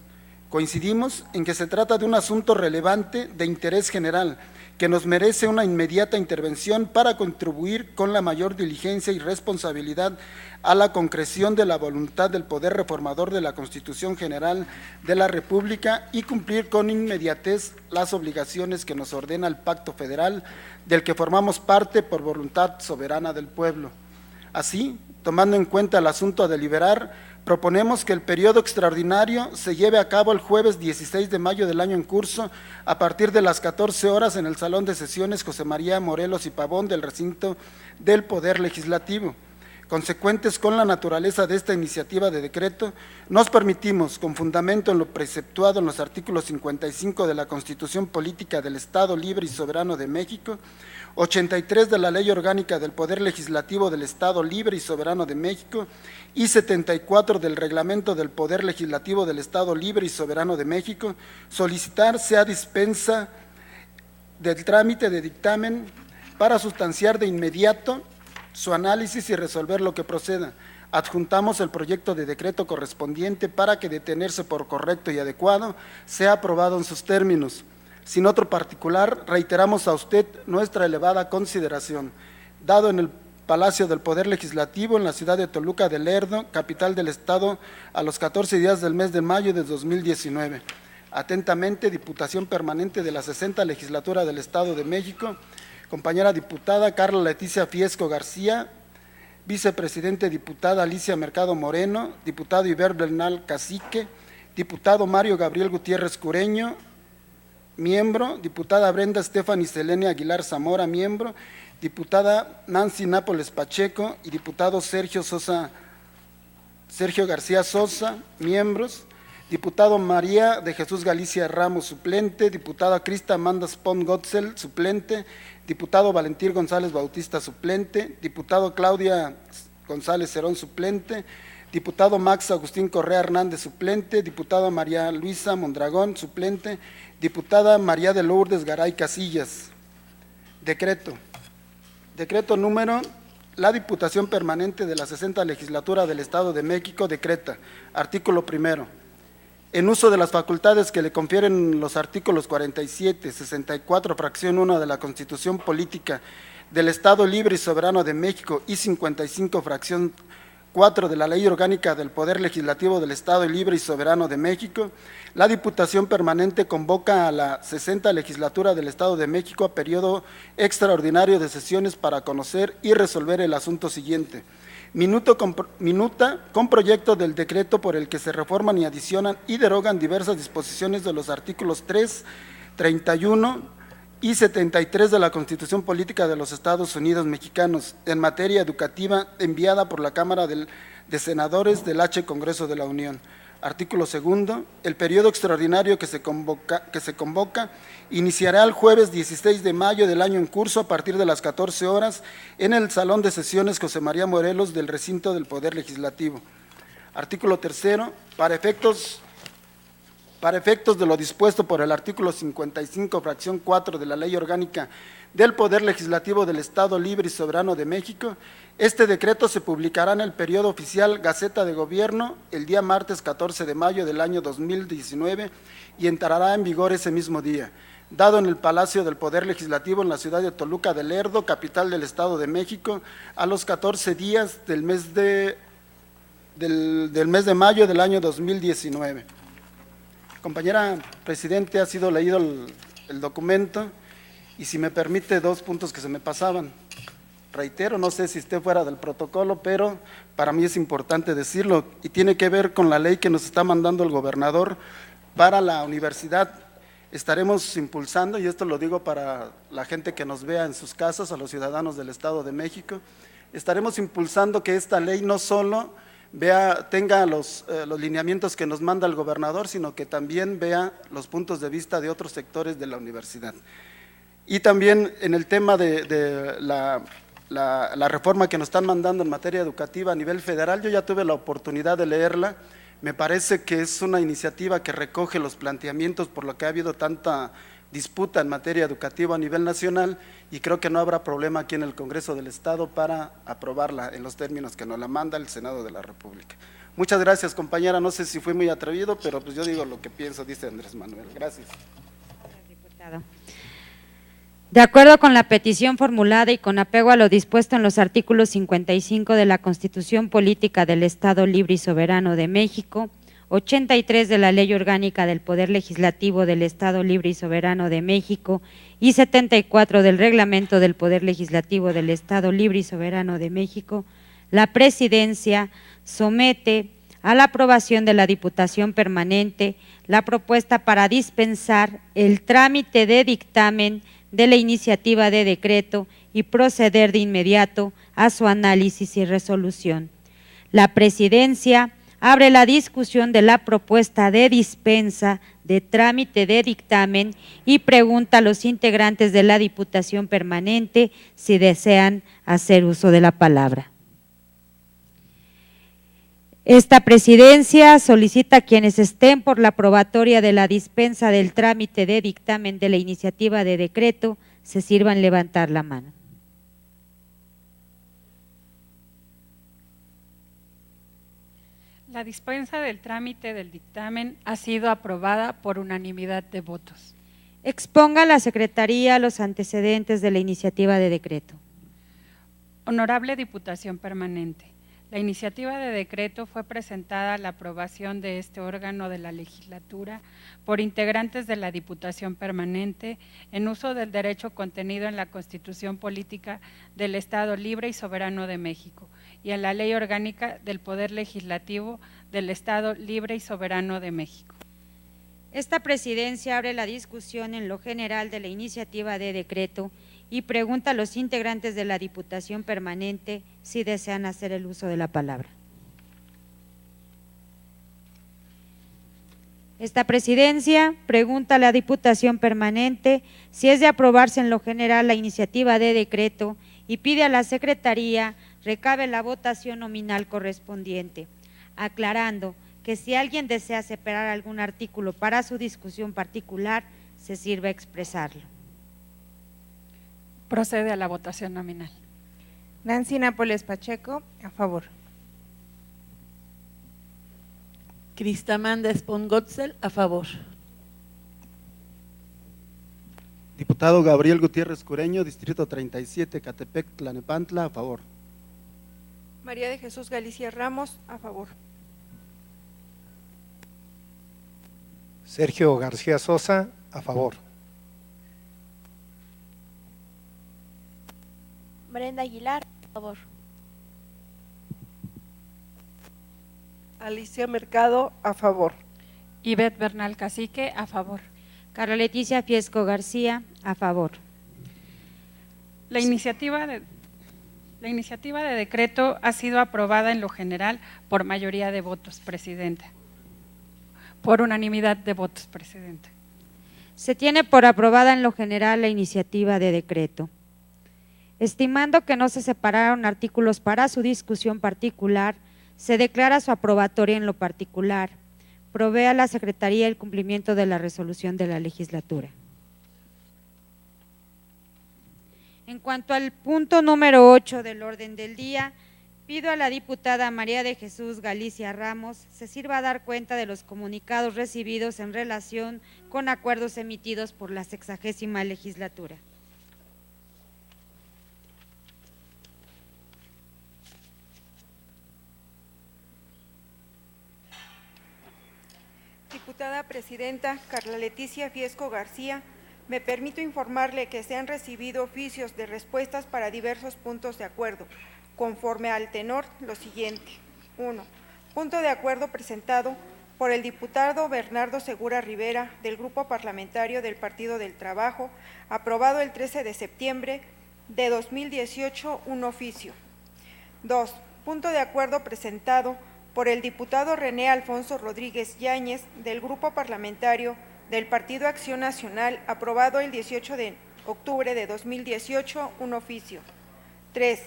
Speaker 8: Coincidimos en que se trata de un asunto relevante de interés general que nos merece una inmediata intervención para contribuir con la mayor diligencia y responsabilidad a la concreción de la voluntad del Poder Reformador de la Constitución General de la República y cumplir con inmediatez las obligaciones que nos ordena el Pacto Federal del que formamos parte por voluntad soberana del pueblo. Así, tomando en cuenta el asunto a deliberar, proponemos que el periodo extraordinario se lleve a cabo el jueves 16 de mayo del año en curso a partir de las 14 horas en el Salón de Sesiones José María Morelos y Pavón del recinto del Poder Legislativo. Consecuentes con la naturaleza de esta iniciativa de decreto, nos permitimos, con fundamento en lo preceptuado en los artículos 55 de la Constitución Política del Estado Libre y Soberano de México, 83 de la Ley Orgánica del Poder Legislativo del Estado Libre y Soberano de México y 74 del Reglamento del Poder Legislativo del Estado Libre y Soberano de México, solicitar sea dispensa del trámite de dictamen para sustanciar de inmediato su análisis y resolver lo que proceda. Adjuntamos el proyecto de decreto correspondiente para que, de tenerse por correcto y adecuado, sea aprobado en sus términos. Sin otro particular, reiteramos a usted nuestra elevada consideración, dado en el Palacio del Poder Legislativo en la ciudad de Toluca de Lerdo, capital del Estado, a los 14 días del mes de mayo de 2019. Atentamente, Diputación Permanente de la 60 Legislatura del Estado de México, compañera diputada Carla Leticia Fiesco García, vicepresidente diputada Alicia Mercado Moreno, diputado Iber Bernal Cacique, diputado Mario Gabriel Gutiérrez Cureño, miembro; diputada Brenda Stephanie Selene Aguilar Zamora, miembro; diputada Nancy Nápoles Pacheco y diputado Sergio García Sosa, miembros; diputado María de Jesús Galicia Ramos, suplente; diputada Crista Amanda Spon Gotzel, suplente; diputado Valentín González Bautista, suplente; diputado Claudia González Cerón, suplente; diputado Max Agustín Correa Hernández, suplente; diputada María Luisa Mondragón, suplente; diputada María de Lourdes Garay Casillas. Decreto número: la Diputación Permanente de la 60ª Legislatura del Estado de México decreta, artículo primero, en uso de las facultades que le confieren los artículos 47, 64, fracción 1 de la Constitución Política del Estado Libre y Soberano de México y 55, fracción 4 de la Ley Orgánica del Poder Legislativo del Estado Libre y Soberano de México, la Diputación Permanente convoca a la 60ª Legislatura del Estado de México a periodo extraordinario de sesiones para conocer y resolver el asunto siguiente. Minuta con proyecto del decreto por el que se reforman y adicionan y derogan diversas disposiciones de los artículos 3, 31 y 73 de la Constitución Política de los Estados Unidos Mexicanos en materia educativa, enviada por la Cámara de Senadores del H. Congreso de la Unión. Artículo segundo. El periodo extraordinario que se convoca iniciará el jueves 16 de mayo del año en curso a partir de las 14 horas en el Salón de Sesiones José María Morelos del recinto del Poder Legislativo. Artículo tercero. Para efectos de lo dispuesto por el artículo 55, fracción 4 de la Ley Orgánica del Poder Legislativo del Estado Libre y Soberano de México, este decreto se publicará en el periodo oficial Gaceta de Gobierno el día martes 14 de mayo del año 2019 y entrará en vigor ese mismo día, dado en el Palacio del Poder Legislativo en la ciudad de Toluca de Lerdo, capital del Estado de México, a los 14 días del mes de mayo del año 2019. Compañera Presidente, ha sido leído el documento y si me permite 2 puntos que se me pasaban. Reitero, no sé si esté fuera del protocolo, pero para mí es importante decirlo y tiene que ver con la ley que nos está mandando el gobernador para la universidad. Estaremos impulsando, y esto lo digo para la gente que nos vea en sus casas, a los ciudadanos del Estado de México, estaremos impulsando que esta ley no solo tenga los lineamientos que nos manda el gobernador, sino que también vea los puntos de vista de otros sectores de la universidad. Y también en el tema de la reforma que nos están mandando en materia educativa a nivel federal, yo ya tuve la oportunidad de leerla, me parece que es una iniciativa que recoge los planteamientos por lo que ha habido tanta disputa en materia educativa a nivel nacional y creo que no habrá problema aquí en el Congreso del Estado para aprobarla en los términos que nos la manda el Senado de la República. Muchas gracias, compañera, no sé si fui muy atrevido, pero pues yo digo lo que pienso, dice Andrés Manuel. Gracias.
Speaker 1: Diputado. De acuerdo con la petición formulada y con apego a lo dispuesto en los artículos 55 de la Constitución Política del Estado Libre y Soberano de México, 83 de la Ley Orgánica del Poder Legislativo del Estado Libre y Soberano de México y 74 del Reglamento del Poder Legislativo del Estado Libre y Soberano de México, la Presidencia somete a la aprobación de la Diputación Permanente la propuesta para dispensar el trámite de dictamen de la iniciativa de decreto y proceder de inmediato a su análisis y resolución. La Presidencia abre la discusión de la propuesta de dispensa de trámite de dictamen y pregunta a los integrantes de la Diputación Permanente si desean hacer uso de la palabra. Esta Presidencia solicita a quienes estén por la aprobatoria de la dispensa del trámite de dictamen de la iniciativa de decreto se sirvan levantar la mano.
Speaker 2: La dispensa del trámite del dictamen ha sido aprobada por unanimidad de votos.
Speaker 1: Exponga a la Secretaría los antecedentes de la iniciativa de decreto.
Speaker 2: Honorable Diputación Permanente, la iniciativa de decreto fue presentada a la aprobación de este órgano de la legislatura por integrantes de la Diputación Permanente en uso del derecho contenido en la Constitución Política del Estado Libre y Soberano de México y en la Ley Orgánica del Poder Legislativo del Estado Libre y Soberano de México.
Speaker 1: Esta presidencia abre la discusión en lo general de la iniciativa de decreto y pregunta a los integrantes de la Diputación Permanente si desean hacer el uso de la palabra. Esta presidencia pregunta a la Diputación Permanente si es de aprobarse en lo general la iniciativa de decreto y pide a la Secretaría recabe la votación nominal correspondiente, aclarando que si alguien desea separar algún artículo para su discusión particular, se sirve expresarlo.
Speaker 2: Procede a la votación nominal.
Speaker 9: Nancy Nápoles Pacheco, a favor.
Speaker 6: Cristamanda Espongotzel, a favor.
Speaker 8: Diputado Gabriel Gutiérrez Cureño, Distrito 37, Catepec, Tlanepantla, a favor.
Speaker 10: María de Jesús Galicia Ramos, a favor.
Speaker 4: Sergio García Sosa, a favor.
Speaker 7: Brenda Aguilar, a favor.
Speaker 3: Alicia Mercado, a favor.
Speaker 2: Ivette Bernal Cacique, a favor.
Speaker 1: Carla Leticia Fiesco García, a favor.
Speaker 2: La iniciativa de decreto ha sido aprobada en lo general por mayoría de votos, Presidenta. Por unanimidad de votos, Presidenta.
Speaker 1: Se tiene por aprobada en lo general la iniciativa de decreto. Estimando que no se separaron artículos para su discusión particular, se declara su aprobatoria en lo particular. Provee a la Secretaría el cumplimiento de la resolución de la legislatura. En cuanto al punto número 8 del orden del día, pido a la diputada María de Jesús Galicia Ramos se sirva a dar cuenta de los comunicados recibidos en relación con acuerdos emitidos por la 60ª legislatura.
Speaker 10: Diputada Presidenta Carla Leticia Fiesco García, me permito informarle que se han recibido oficios de respuestas para diversos puntos de acuerdo, conforme al tenor lo siguiente. 1. Punto de acuerdo presentado por el diputado Bernardo Segura Rivera del Grupo Parlamentario del Partido del Trabajo, aprobado el 13 de septiembre de 2018, un oficio. 2. Punto de acuerdo presentado por el diputado René Alfonso Rodríguez Yáñez del Grupo Parlamentario del Partido Acción Nacional, aprobado el 18 de octubre de 2018, un oficio. 3.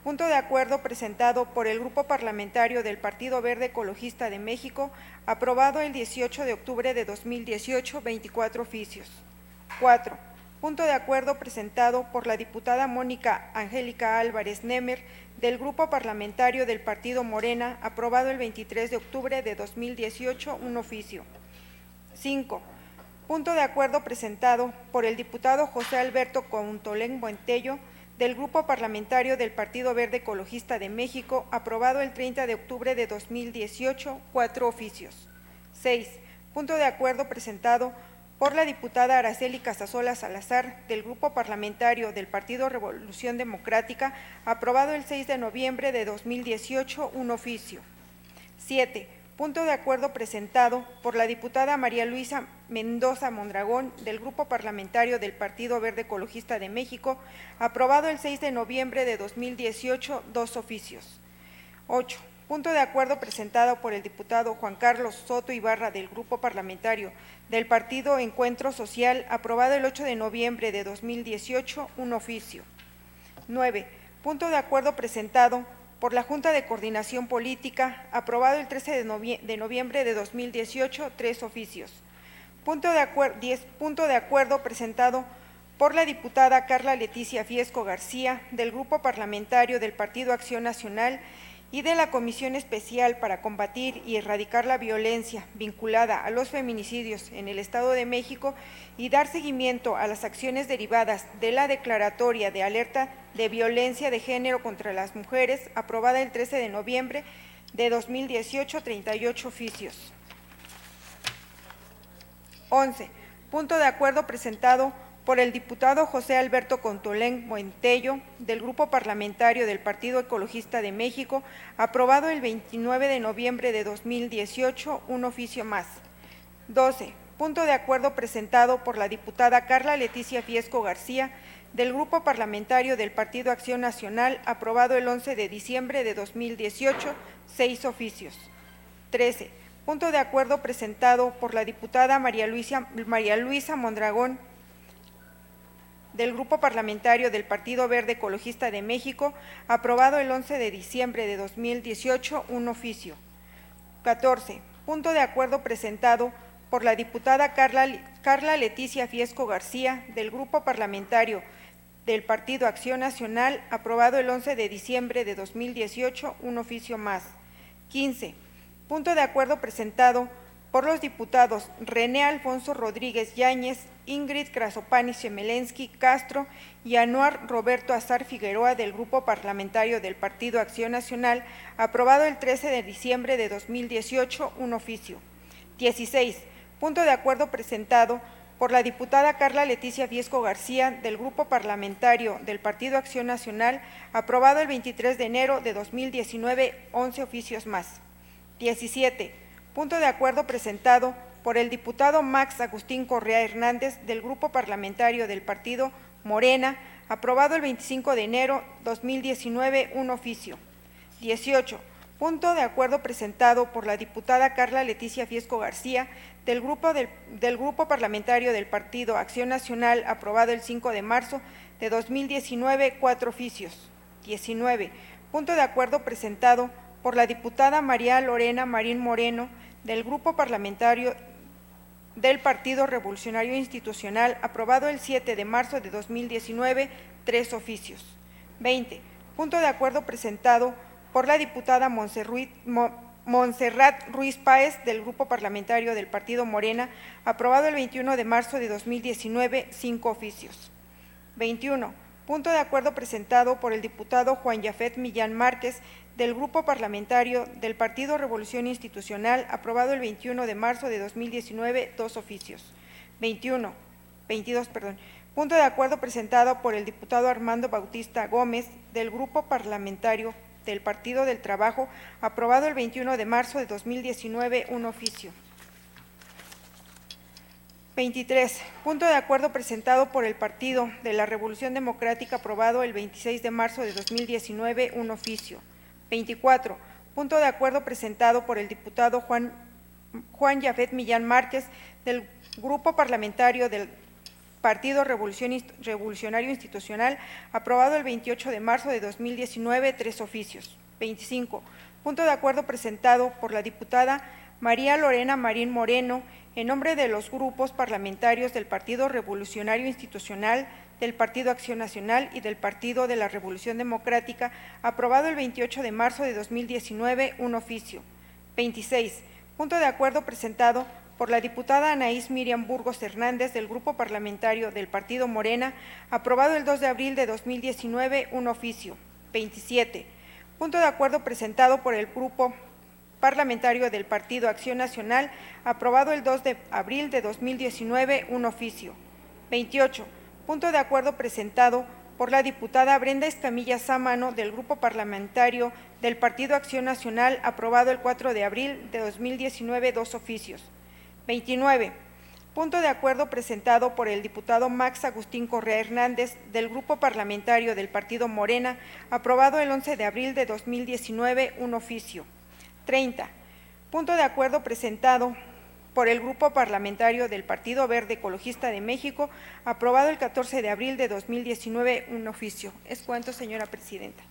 Speaker 10: Punto de acuerdo presentado por el Grupo Parlamentario del Partido Verde Ecologista de México, aprobado el 18 de octubre de 2018, 24 oficios. 4. Punto de acuerdo presentado por la diputada Mónica Angélica Álvarez Nemer del Grupo Parlamentario del Partido Morena, aprobado el 23 de octubre de 2018, un oficio. 5. Punto de acuerdo presentado por el diputado José Alberto Countolén Buentello del Grupo Parlamentario del Partido Verde Ecologista de México, aprobado el 30 de octubre de 2018, 4 oficios. 6. Punto de acuerdo presentado por la diputada Araceli Casasola Salazar del Grupo Parlamentario del Partido Revolución Democrática, aprobado el 6 de noviembre de 2018, un oficio. 7. Punto de acuerdo presentado por la diputada María Luisa Mendoza Mondragón del Grupo Parlamentario del Partido Verde Ecologista de México, aprobado el 6 de noviembre de 2018, 2 oficios. 8. Punto de acuerdo presentado por el diputado Juan Carlos Soto Ibarra del Grupo Parlamentario del Partido Encuentro Social, aprobado el 8 de noviembre de 2018, un oficio. 9. Punto de acuerdo presentado por la Junta de Coordinación Política, aprobado el 13 de noviembre de 2018, 3 oficios. 10. Punto de acuerdo presentado por la diputada Carla Leticia Fiesco García del Grupo Parlamentario del Partido Acción Nacional y de la Comisión Especial para Combatir y Erradicar la Violencia vinculada a los feminicidios en el Estado de México y dar seguimiento a las acciones derivadas de la Declaratoria de Alerta de Violencia de Género contra las Mujeres, aprobada el 13 de noviembre de 2018, 38 oficios. 11. Punto de acuerdo presentado por el diputado José Alberto Countolén Buentello del Grupo Parlamentario del Partido Ecologista de México, aprobado el 29 de noviembre de 2018, un oficio más. 12. punto de acuerdo presentado por la diputada Carla Leticia Fiesco García, del Grupo Parlamentario del Partido Acción Nacional, aprobado el 11 de diciembre de 2018, 6 oficios. 13. Punto de acuerdo presentado por la diputada María Luisa Mondragón, del Grupo Parlamentario del Partido Verde Ecologista de México, aprobado el 11 de diciembre de 2018, un oficio. 14. Punto de acuerdo presentado por la diputada Carla Leticia Fiesco García, del Grupo Parlamentario del Partido Acción Nacional, aprobado el 11 de diciembre de 2018, un oficio más. 15. Punto de acuerdo presentado por los diputados René Alfonso Rodríguez Yáñez, Ingrid Krasopani Chemelensky Castro y Anuar Roberto Azar Figueroa, del Grupo Parlamentario del Partido Acción Nacional, aprobado el 13 de diciembre de 2018, un oficio. 16. Punto de acuerdo presentado por la diputada Carla Leticia Fiesco García, del Grupo Parlamentario del Partido Acción Nacional, aprobado el 23 de enero de 2019, 11 oficios más. 17. Punto de acuerdo presentado por el diputado Max Agustín Correa Hernández, del Grupo Parlamentario del Partido Morena, aprobado el 25 de enero 2019, un oficio. 18. Punto de acuerdo presentado por la diputada Carla Leticia Fiesco García, del Grupo Parlamentario del Partido Acción Nacional, aprobado el 5 de marzo de 2019, 4 oficios. 19. Punto de acuerdo presentado por la diputada María Lorena Marín Moreno, del Grupo Parlamentario del Partido Revolucionario Institucional, aprobado el 7 de marzo de 2019, 3 oficios. 20. Punto de acuerdo presentado por la diputada Montserrat Ruiz Páez, del Grupo Parlamentario del Partido Morena, aprobado el 21 de marzo de 2019, 5 oficios. 21. Punto de acuerdo presentado por el diputado Juan Yafet Millán Márquez, del Grupo Parlamentario del Partido Revolución Institucional, aprobado el 21 de marzo de 2019, 2 oficios. 22. Punto de acuerdo presentado por el diputado Armando Bautista Gómez, del Grupo Parlamentario del Partido del Trabajo, aprobado el 21 de marzo de 2019, un oficio. 23. Punto de acuerdo presentado por el Partido de la Revolución Democrática, aprobado el 26 de marzo de 2019, un oficio. 24. Punto de acuerdo presentado por el diputado Juan Yafet Millán Márquez, del Grupo Parlamentario del Partido Revolucionario Institucional, aprobado el 28 de marzo de 2019, 3 oficios. 25. Punto de acuerdo presentado por la diputada María Lorena Marín Moreno, en nombre de los grupos parlamentarios del Partido Revolucionario Institucional, del Partido Acción Nacional y del Partido de la Revolución Democrática, aprobado el 28 de marzo de 2019, un oficio. 26. Punto de acuerdo presentado por la diputada Anaís Miriam Burgos Hernández, del Grupo Parlamentario del Partido Morena, aprobado el 2 de abril de 2019, un oficio. 27. Punto de acuerdo presentado por el Grupo Parlamentario del Partido Acción Nacional, aprobado el 2 de abril de 2019, un oficio. 28. Punto de acuerdo presentado por la diputada Brenda Escamilla Sámano, del Grupo Parlamentario del Partido Acción Nacional, aprobado el 4 de abril de 2019, 2 oficios. 29. Punto de acuerdo presentado por el diputado Max Agustín Correa Hernández, del Grupo Parlamentario del Partido Morena, aprobado el 11 de abril de 2019, un oficio. 30. Punto de acuerdo presentado por el Grupo Parlamentario del Partido Verde Ecologista de México, aprobado el 14 de abril de 2019, un oficio. Es cuanto, señora presidenta.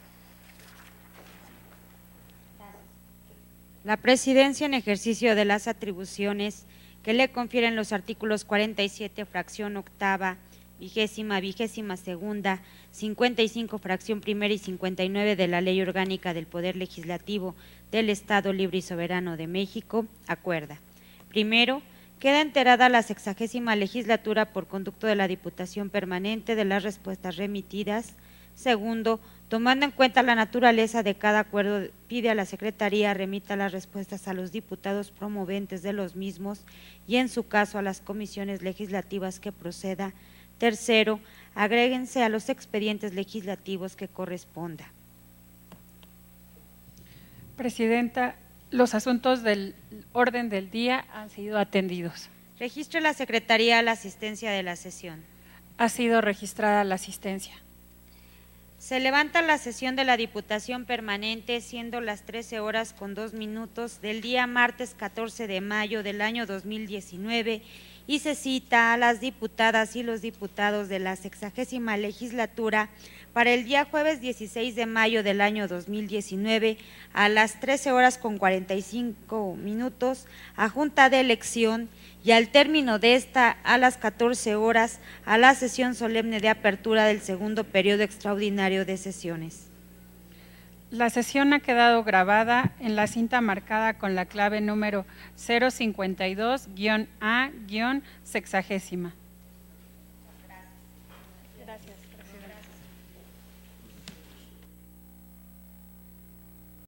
Speaker 1: La presidencia, en ejercicio de las atribuciones que le confieren los artículos 47, fracción octava, vigésima segunda, 55, fracción primera y 59 de la Ley Orgánica del Poder Legislativo del Estado Libre y Soberano de México, acuerda. Primero, queda enterada la 60ª legislatura por conducto de la Diputación Permanente de las respuestas remitidas. Segundo, tomando en cuenta la naturaleza de cada acuerdo, pide a la Secretaría remita las respuestas a los diputados promoventes de los mismos y, en su caso, a las comisiones legislativas que proceda. Tercero, agréguense a los expedientes legislativos que corresponda.
Speaker 2: Presidenta, los asuntos del orden del día han sido atendidos.
Speaker 1: Registre la Secretaría la asistencia de la sesión.
Speaker 2: Ha sido registrada la asistencia.
Speaker 1: Se levanta la sesión de la Diputación Permanente, siendo las 13:02 del día martes 14 de mayo del año 2019, y se cita a las diputadas y los diputados de la 60ª legislatura para el día jueves 16 de mayo del año 2019 a las 13:45 a Junta de Elección, y al término de esta a las 14 horas a la sesión solemne de apertura del segundo periodo extraordinario de sesiones.
Speaker 2: La sesión ha quedado grabada en la cinta marcada con la clave número 052-A-60.